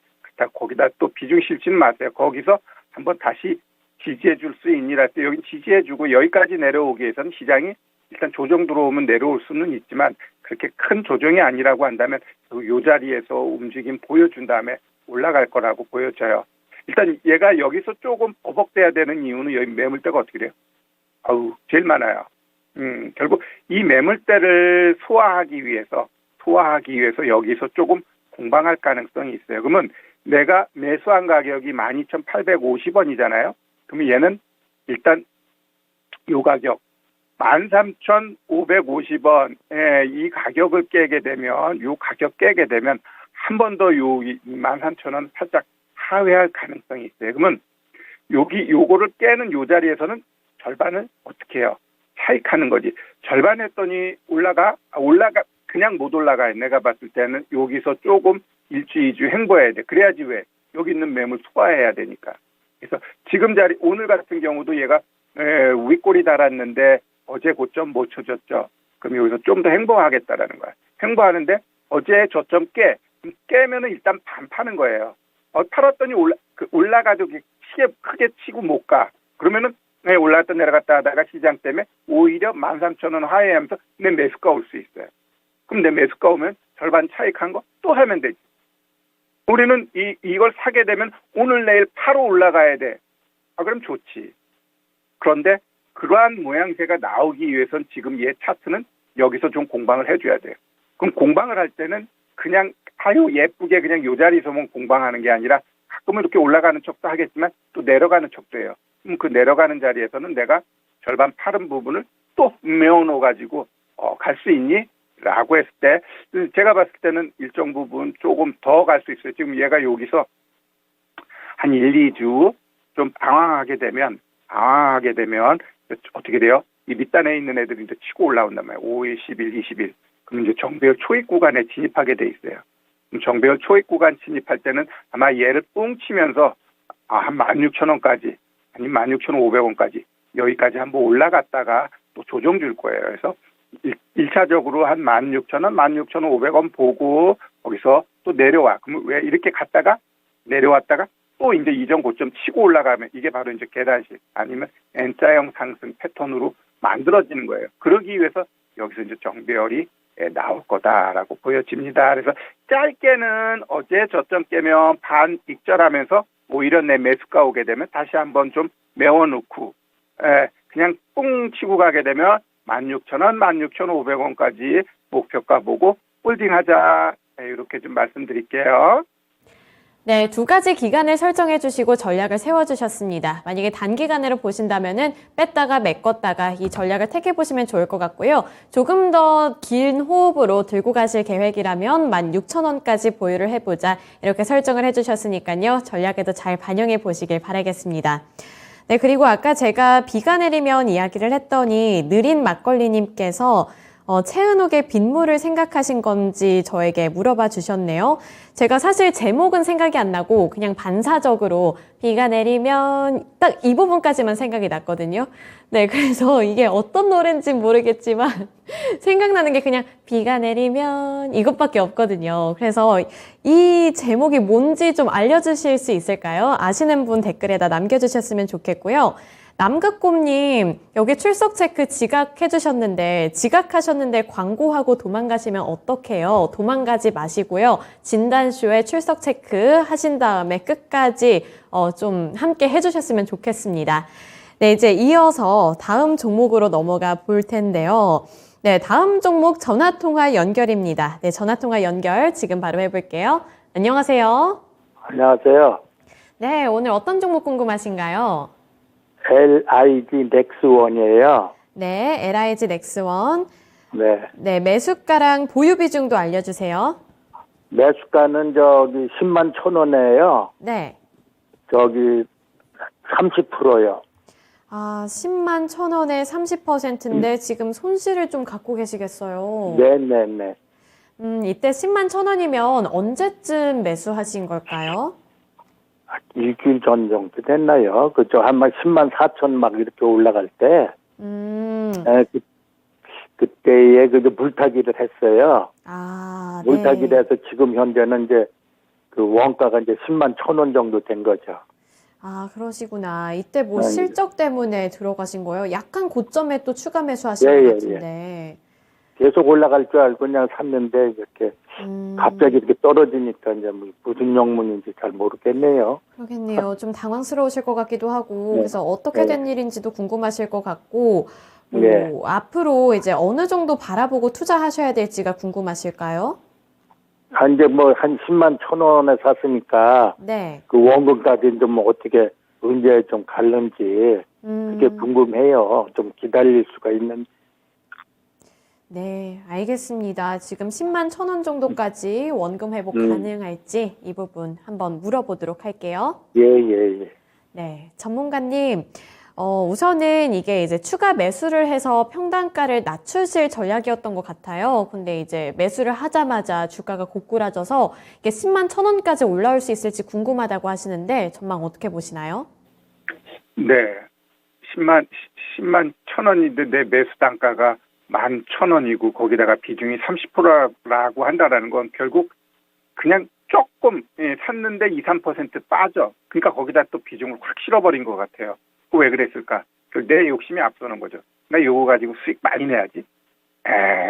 거기다 또 비중 실지는 마세요. 거기서 한번 다시 지지해 줄 수 있니라 때 여기 지지해 주고 여기까지 내려오기 위해서는 시장이 일단 조정 들어오면 내려올 수는 있지만 그렇게 큰 조정이 아니라고 한다면 이 자리에서 움직임 보여준 다음에 올라갈 거라고 보여져요. 일단 얘가 여기서 조금 버벅대야 되는 이유는 여기 매물대가 어떻게 돼요? 제일 많아요. 결국 이 매물대를 소화하기 위해서 여기서 조금 공방할 가능성이 있어요. 그러면 내가 매수한 가격이 12,850원이잖아요. 그러면 얘는 일단 이 가격 13,550원에 이 가격을 깨게 되면 한 번 더 요 13,000원 살짝 하회할 가능성이 있어요. 그러면 요거를 깨는 요 자리에서는 절반을 어떻게 해요? 차익하는 거지. 절반 했더니 올라가 그냥 못 올라가요. 내가 봤을 때는 여기서 조금 1주, 2주 횡보해야 돼. 그래야지 왜? 여기 있는 매물 소화해야 되니까. 그래서 지금 자리 오늘 같은 경우도 얘가 윗골이 달았는데 어제 고점 못 쳐줬죠. 그럼 여기서 좀 더 횡보하겠다라는 거야. 횡보하는데 어제 저점 깨면은 일단 반 파는 거예요. 팔았더니 올라가도 크게 치고 못 가. 그러면은 올라갔다 내려갔다 하다가 시장 때문에 오히려 13,000원 하회하면서 내 매수가 올 수 있어요. 그럼 내 매수가 오면 절반 차익한 거 또 하면 되지. 우리는 이걸 사게 되면 오늘 내일 바로 올라가야 돼. 그럼 좋지. 그런데 그러한 모양새가 나오기 위해선 지금 얘 차트는 여기서 좀 공방을 해줘야 돼요. 그럼 공방을 할 때는 그냥 예쁘게 그냥 요 자리에서만 공방하는 게 아니라 가끔은 이렇게 올라가는 척도 하겠지만 또 내려가는 척도 해요. 그럼 그 내려가는 자리에서는 내가 절반 파른 부분을 또 메워놓아가지고 갈 수 있니? 라고 했을 때 제가 봤을 때는 일정 부분 조금 더 갈 수 있어요. 지금 얘가 여기서 한 1, 2주 좀 방황하게 되면 어떻게 돼요? 이 밑단에 있는 애들이 이제 치고 올라온단 말이에요. 5일, 10일, 20일. 그럼 이제 정배열 초입 구간에 진입하게 돼 있어요. 그럼 정배열 초입 구간 진입할 때는 아마 얘를 뿡 치면서 한 16,000원까지 아니면 16,500원까지 여기까지 한번 올라갔다가 또 조정 줄 거예요. 그래서 1차적으로 한 16,000원, 16,500원 보고 거기서 또 내려와. 그럼 왜 이렇게 갔다가 내려왔다가 또 이제 이전 고점 치고 올라가면 이게 바로 이제 계단식 아니면 N자형 상승 패턴으로 만들어지는 거예요. 그러기 위해서 여기서 이제 정배열이 나올 거다라고 보여집니다. 그래서 짧게는 어제 저점 깨면 반 익절하면서 오히려 내 매수가 오게 되면 다시 한번 좀 메워놓고 그냥 뿡 치고 가게 되면 16,000원, 16,500원까지 목표가 보고 홀딩하자. 이렇게 좀 말씀드릴게요. 네, 두 가지 기간을 설정해 주시고 전략을 세워 주셨습니다. 만약에 단기간으로 보신다면은 뺐다가 메꿨다가 이 전략을 택해 보시면 좋을 것 같고요. 조금 더 긴 호흡으로 들고 가실 계획이라면 16,000원까지 보유를 해보자. 이렇게 설정을 해 주셨으니까요. 전략에도 잘 반영해 보시길 바라겠습니다. 네, 그리고 아까 제가 비가 내리면 이야기를 했더니 느린 막걸리님께서 최은옥의 빗물을 생각하신 건지 저에게 물어봐 주셨네요. 제가 사실 제목은 생각이 안 나고 그냥 반사적으로 비가 내리면 딱 이 부분까지만 생각이 났거든요. 네, 그래서 이게 어떤 노래인지 모르겠지만 생각나는 게 그냥 비가 내리면 이것밖에 없거든요. 그래서 이 제목이 뭔지 좀 알려주실 수 있을까요? 아시는 분 댓글에다 남겨주셨으면 좋겠고요. 남극곰님, 여기 출석 체크 지각하셨는데 광고하고 도망가시면 어떡해요? 도망가지 마시고요. 진단쇼에 출석 체크 하신 다음에 끝까지 좀 함께 해주셨으면 좋겠습니다. 네, 이제 이어서 다음 종목으로 넘어가 볼 텐데요. 네, 다음 종목 전화통화 연결입니다. 네, 전화통화 연결 지금 바로 해볼게요. 안녕하세요. 안녕하세요. 네, 오늘 어떤 종목 궁금하신가요? LIG 넥스원이에요. 네, LIG 넥스원. 네. 네, 매수가랑 보유 비중도 알려주세요. 매수가는 저기 10만 1,000원이에요. 네. 저기 30%요. 아, 10만 1,000원에 30%인데 지금 손실을 좀 갖고 계시겠어요. 네네네. 이때 10만 1,000원이면 언제쯤 매수하신 걸까요? 일주일 전 정도 됐나요? 그죠? 한번 10만 4천 막 이렇게 올라갈 때, 네, 그때에 그 물타기를 했어요. 아, 물타기를 네. 해서 지금 현재는 이제 그 원가가 이제 10만 1,000원 정도 된 거죠. 아, 그러시구나. 이때 뭐 네. 실적 때문에 들어가신 거예요? 약간 고점에 또 추가 매수하신 예, 것 예, 같은데. 계속 올라갈 줄 알고 그냥 샀는데 이렇게 갑자기 이렇게 떨어지니까 이제 무슨 영문인지 잘 모르겠네요. 그러겠네요. 좀 당황스러우실 것 같기도 하고, 네. 그래서 어떻게 네. 된 일인지도 궁금하실 것 같고, 뭐 네. 앞으로 이제 어느 정도 바라보고 투자하셔야 될지가 궁금하실까요? 이제 뭐 한 10만 1,000원에 샀으니까 네. 그 원금까지 좀 뭐 어떻게 언제 좀 갈는지 그게 궁금해요. 좀 기다릴 수가 있는. 네, 알겠습니다. 지금 10만 1,000원 정도까지 원금 회복 가능할지 이 부분 한번 물어보도록 할게요. 예. 네, 전문가님, 우선은 이게 이제 추가 매수를 해서 평단가를 낮추실 전략이었던 것 같아요. 근데 이제 매수를 하자마자 주가가 고꾸라져서 이게 10만 1,000원까지 올라올 수 있을지 궁금하다고 하시는데 전망 어떻게 보시나요? 네. 10만 1,000원인데 내 매수 단가가 11,000원이고 거기다가 비중이 30%라고 한다라는 건 결국 그냥 조금 샀는데 2, 3% 빠져. 그러니까 거기다 또 비중을 확 실어버린 것 같아요. 왜 그랬을까? 내 욕심이 앞서는 거죠. 나 요거 가지고 수익 많이 내야지.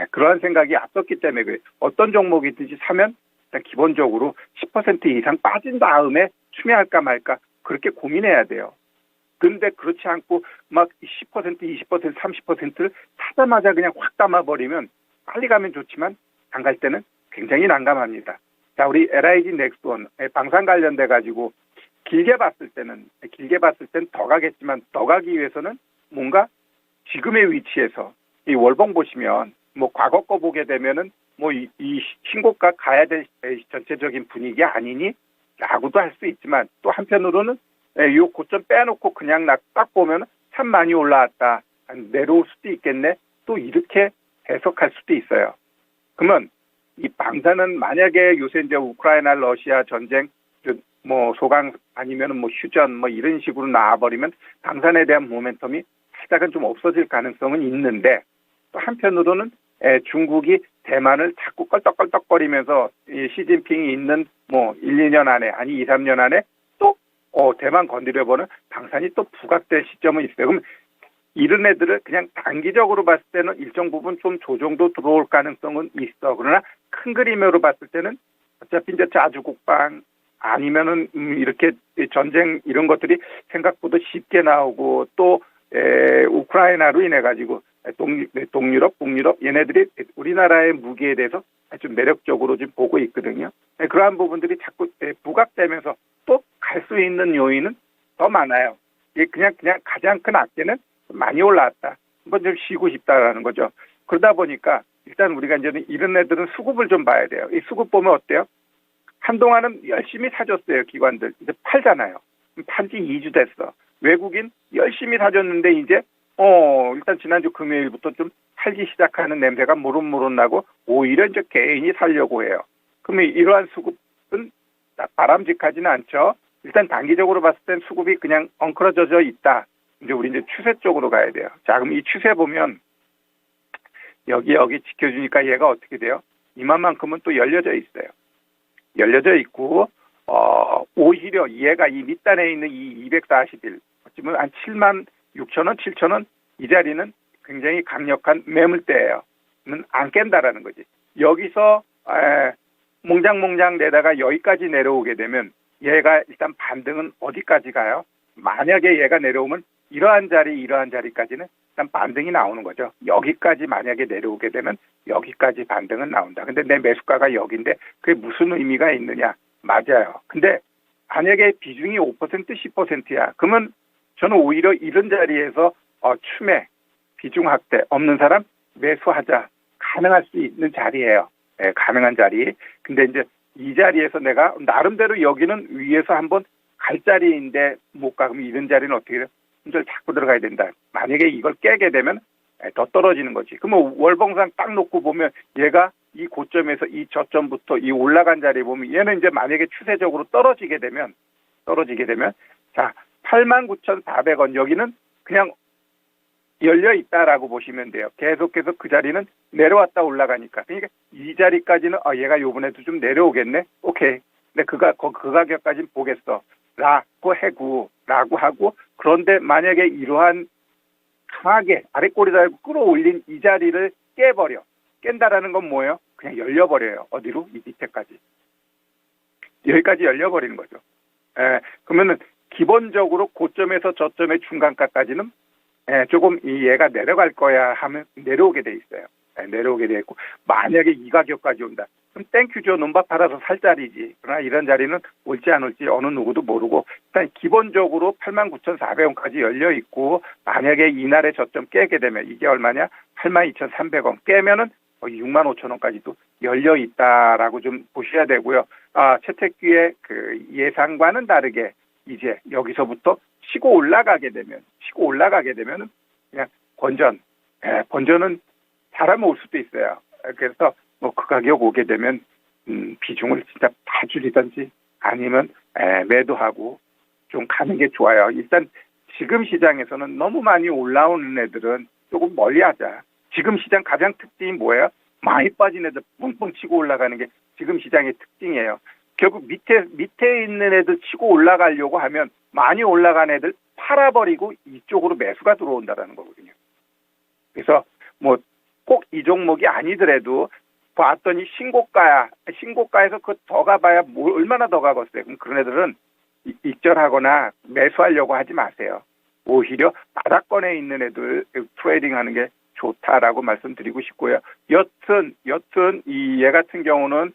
그러한 생각이 앞섰기 때문에 그래. 어떤 종목이든지 사면 일단 기본적으로 10% 이상 빠진 다음에 추매할까 말까 그렇게 고민해야 돼요. 근데 그렇지 않고 막 10%, 20%, 30%를 사자마자 그냥 확 담아버리면 빨리 가면 좋지만 안 갈 때는 굉장히 난감합니다. 자, 우리 LIG 넥스원 방산 관련돼 가지고 길게 봤을 땐 더 가겠지만 더 가기 위해서는 뭔가 지금의 위치에서 이 월봉 보시면 뭐 과거 거 보게 되면은 뭐 이 신고가 가야 될 전체적인 분위기 아니니? 라고도 할 수 있지만 또 한편으로는 이 고점 빼놓고 그냥 딱 보면 참 많이 올라왔다. 내려올 수도 있겠네. 또 이렇게 해석할 수도 있어요. 그러면 이 방사는 만약에 요새 이제 우크라이나 러시아 전쟁 뭐 소강 아니면은 뭐 휴전 뭐 이런 식으로 나와버리면 방산에 대한 모멘텀이 살짝은 좀 없어질 가능성은 있는데 또 한편으로는 중국이 대만을 자꾸 껄떡껄떡거리면서 이 시진핑이 있는 뭐 1, 2년 안에 아니 2, 3년 안에 또 대만 건드려보는 방산이 또 부각될 시점은 있어요. 그럼 이런 애들을 그냥 단기적으로 봤을 때는 일정 부분 좀 조정도 들어올 가능성은 있어. 그러나 큰 그림으로 봤을 때는 어차피 이제 자주국방 아니면은 이렇게 전쟁 이런 것들이 생각보다 쉽게 나오고 또 우크라이나로 인해 가지고 동유럽, 북유럽 얘네들이 우리나라의 무기에 대해서 아주 매력적으로 지금 보고 있거든요. 그러한 부분들이 자꾸 부각되면서 또 갈 수 있는 요인은 더 많아요. 이게 그냥 가장 큰 악재는 많이 올라왔다. 한번 좀 쉬고 싶다라는 거죠. 그러다 보니까 일단 우리가 이제 이런 애들은 수급을 좀 봐야 돼요. 이 수급 보면 어때요? 한동안은 열심히 사줬어요, 기관들. 이제 팔잖아요. 판지 2주 됐어. 외국인 열심히 사줬는데 이제 일단 지난주 금요일부터 좀 팔기 시작하는 냄새가 무릇무릇 나고 오히려 이제 개인이 살려고 해요. 그러면 이러한 수급은 바람직하지는 않죠. 일단 단기적으로 봤을 땐 수급이 그냥 엉클어져 있다. 이제 우리 이제 추세 쪽으로 가야 돼요. 자, 그럼 이 추세 보면 여기 지켜주니까 얘가 어떻게 돼요? 이만큼은 또 열려져 있어요. 열려져 있고 오히려 얘가 이 밑단에 있는 이 241, 어쩌면 한 7만 6천원, 7천원 이 자리는 굉장히 강력한 매물대예요. 안 깬다라는 거지. 여기서 몽장몽장 내다가 여기까지 내려오게 되면 얘가 일단 반등은 어디까지 가요? 만약에 얘가 내려오면 이러한 자리까지는 일단 반등이 나오는 거죠. 여기까지 만약에 내려오게 되면 여기까지 반등은 나온다. 근데 내 매수가가 여기인데 그게 무슨 의미가 있느냐? 맞아요. 근데 만약에 비중이 5%, 10%야. 그러면 저는 오히려 이런 자리에서 추매, 비중 확대 없는 사람 매수하자. 가능할 수 있는 자리예요. 가능한 자리. 근데 이제 이 자리에서 내가 나름대로 여기는 위에서 한번 갈 자리인데 못 가. 그럼 이런 자리는 어떻게 돼? 손절 자꾸 들어가야 된다. 만약에 이걸 깨게 되면 더 떨어지는 거지. 그러면 월봉상 딱 놓고 보면 얘가 이 고점에서 이 저점부터 이 올라간 자리 보면 얘는 이제 만약에 추세적으로 떨어지게 되면 자 89,400원 여기는 그냥 열려 있다라고 보시면 돼요. 계속해서 그 자리는 내려왔다 올라가니까. 그러니까 이 자리까지는 얘가 요번에도 좀 내려오겠네. 오케이. 근데 그 가격까지는 보겠어. 라고 하고 그런데 만약에 이러한 강하게 아랫꼬리 달고 끌어올린 이 자리를 깬다라는 건 뭐예요? 그냥 열려버려요. 어디로? 이 밑에까지. 여기까지 열려버리는 거죠. 그러면은 기본적으로 고점에서 저점의 중간가까지는 조금 얘가 내려갈 거야 하면 내려오게 돼 있어요. 내려오게 돼 있고 만약에 이 가격까지 온다. 그럼 땡큐죠. 논밭 팔아서 살 자리지. 그러나 이런 자리는 올지 안 올지 어느 누구도 모르고 일단 기본적으로 89,400원까지 열려 있고 만약에 이날의 저점 깨게 되면 이게 얼마냐? 82,300원 깨면은 65,000원까지도 열려 있다라고 좀 보셔야 되고요. 채택기의 그 예상과는 다르게 이제 여기서부터 치고 올라가게 되면 그냥 번전은 잘하면 올 수도 있어요. 그래서 뭐 그 가격 오게 되면 비중을 진짜 다 줄이든지 아니면 매도하고 좀 가는 게 좋아요. 일단 지금 시장에서는 너무 많이 올라오는 애들은 조금 멀리하자. 지금 시장 가장 특징이 뭐예요? 많이 빠진 애들 뻥뻥 치고 올라가는 게 지금 시장의 특징이에요. 결국 밑에 있는 애들 치고 올라가려고 하면 많이 올라간 애들 팔아버리고 이쪽으로 매수가 들어온다라는 거거든요. 그래서 뭐 꼭 이 종목이 아니더라도 봤더니 신고가에서 그 더 가봐야 얼마나 더 가겠어요. 그럼 그런 애들은 익절하거나 매수하려고 하지 마세요. 오히려 바닥권에 있는 애들 트레이딩하는 게 좋다라고 말씀드리고 싶고요. 여튼 얘 같은 경우는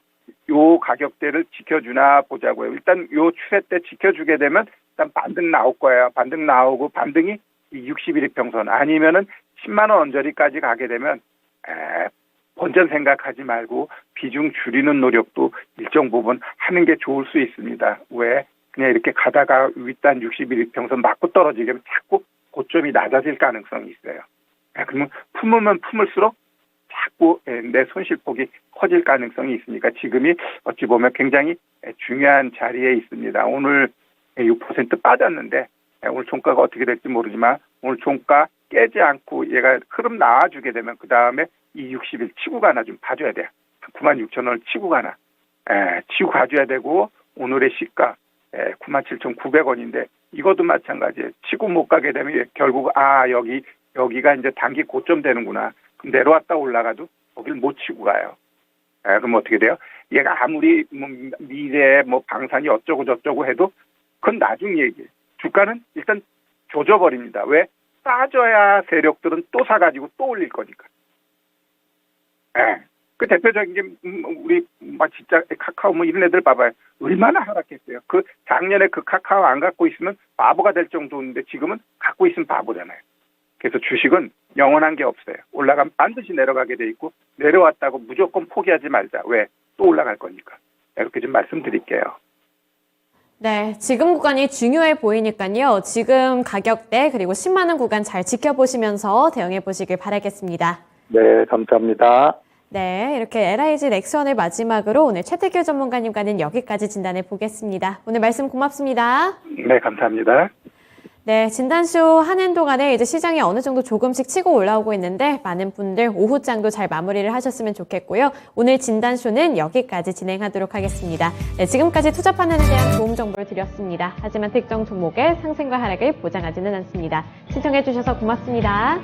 요 가격대를 지켜주나 보자고요. 일단 요 추세 때 지켜주게 되면 일단 반등 나올 거예요. 반등 나오고 반등이 60일 평선 아니면은 10만 원 언저리까지 가게 되면 본전 생각하지 말고 비중 줄이는 노력도 일정 부분 하는 게 좋을 수 있습니다. 왜? 그냥 이렇게 가다가 윗단 60일 평선 맞고 떨어지게 되면 자꾸 고점이 낮아질 가능성이 있어요. 그러면 품으면 품을수록 자꾸 내 손실폭이 커질 가능성이 있으니까 지금이 어찌 보면 굉장히 중요한 자리에 있습니다. 오늘 6% 빠졌는데 오늘 종가가 어떻게 될지 모르지만 오늘 종가 깨지 않고 얘가 흐름 나와주게 되면 그 다음에 이 60일 치고 가나 좀 봐줘야 돼요. 96,000원을 치고 가나. 치고 가줘야 되고 오늘의 시가 97,900원인데 이것도 마찬가지예요. 치고 못 가게 되면 결국 여기가 이제 단기 고점 되는구나. 그럼 내려왔다 올라가도 거기를 못 치고 가요. 그럼 어떻게 돼요? 얘가 아무리 미래에 방산이 어쩌고 저쩌고 해도 그건 나중 얘기예요. 주가는 일단 조져버립니다. 왜? 싸져야 세력들은 또 사가지고 또 올릴 거니까. 그 대표적인 게 우리 진짜 카카오 이런 애들 봐봐요. 얼마나 하락했어요. 그 작년에 그 카카오 안 갖고 있으면 바보가 될 정도인데 지금은 갖고 있으면 바보잖아요. 그래서 주식은 영원한 게 없어요. 올라가면 반드시 내려가게 돼 있고 내려왔다고 무조건 포기하지 말자. 왜? 또 올라갈 거니까. 이렇게 좀 말씀드릴게요. 네, 지금 구간이 중요해 보이니까요. 지금 가격대 그리고 10만 원 구간 잘 지켜보시면서 대응해 보시길 바라겠습니다. 네, 감사합니다. 네, 이렇게 LIG 넥스원을 마지막으로 오늘 최태규 전문가님과는 여기까지 진단해 보겠습니다. 오늘 말씀 고맙습니다. 네, 감사합니다. 네, 진단쇼 하는 동안에 이제 시장이 어느 정도 조금씩 치고 올라오고 있는데 많은 분들 오후장도 잘 마무리를 하셨으면 좋겠고요. 오늘 진단쇼는 여기까지 진행하도록 하겠습니다. 네, 지금까지 투자 판단에 대한 도움 정보를 드렸습니다. 하지만 특정 종목의 상승과 하락을 보장하지는 않습니다. 시청해 주셔서 고맙습니다.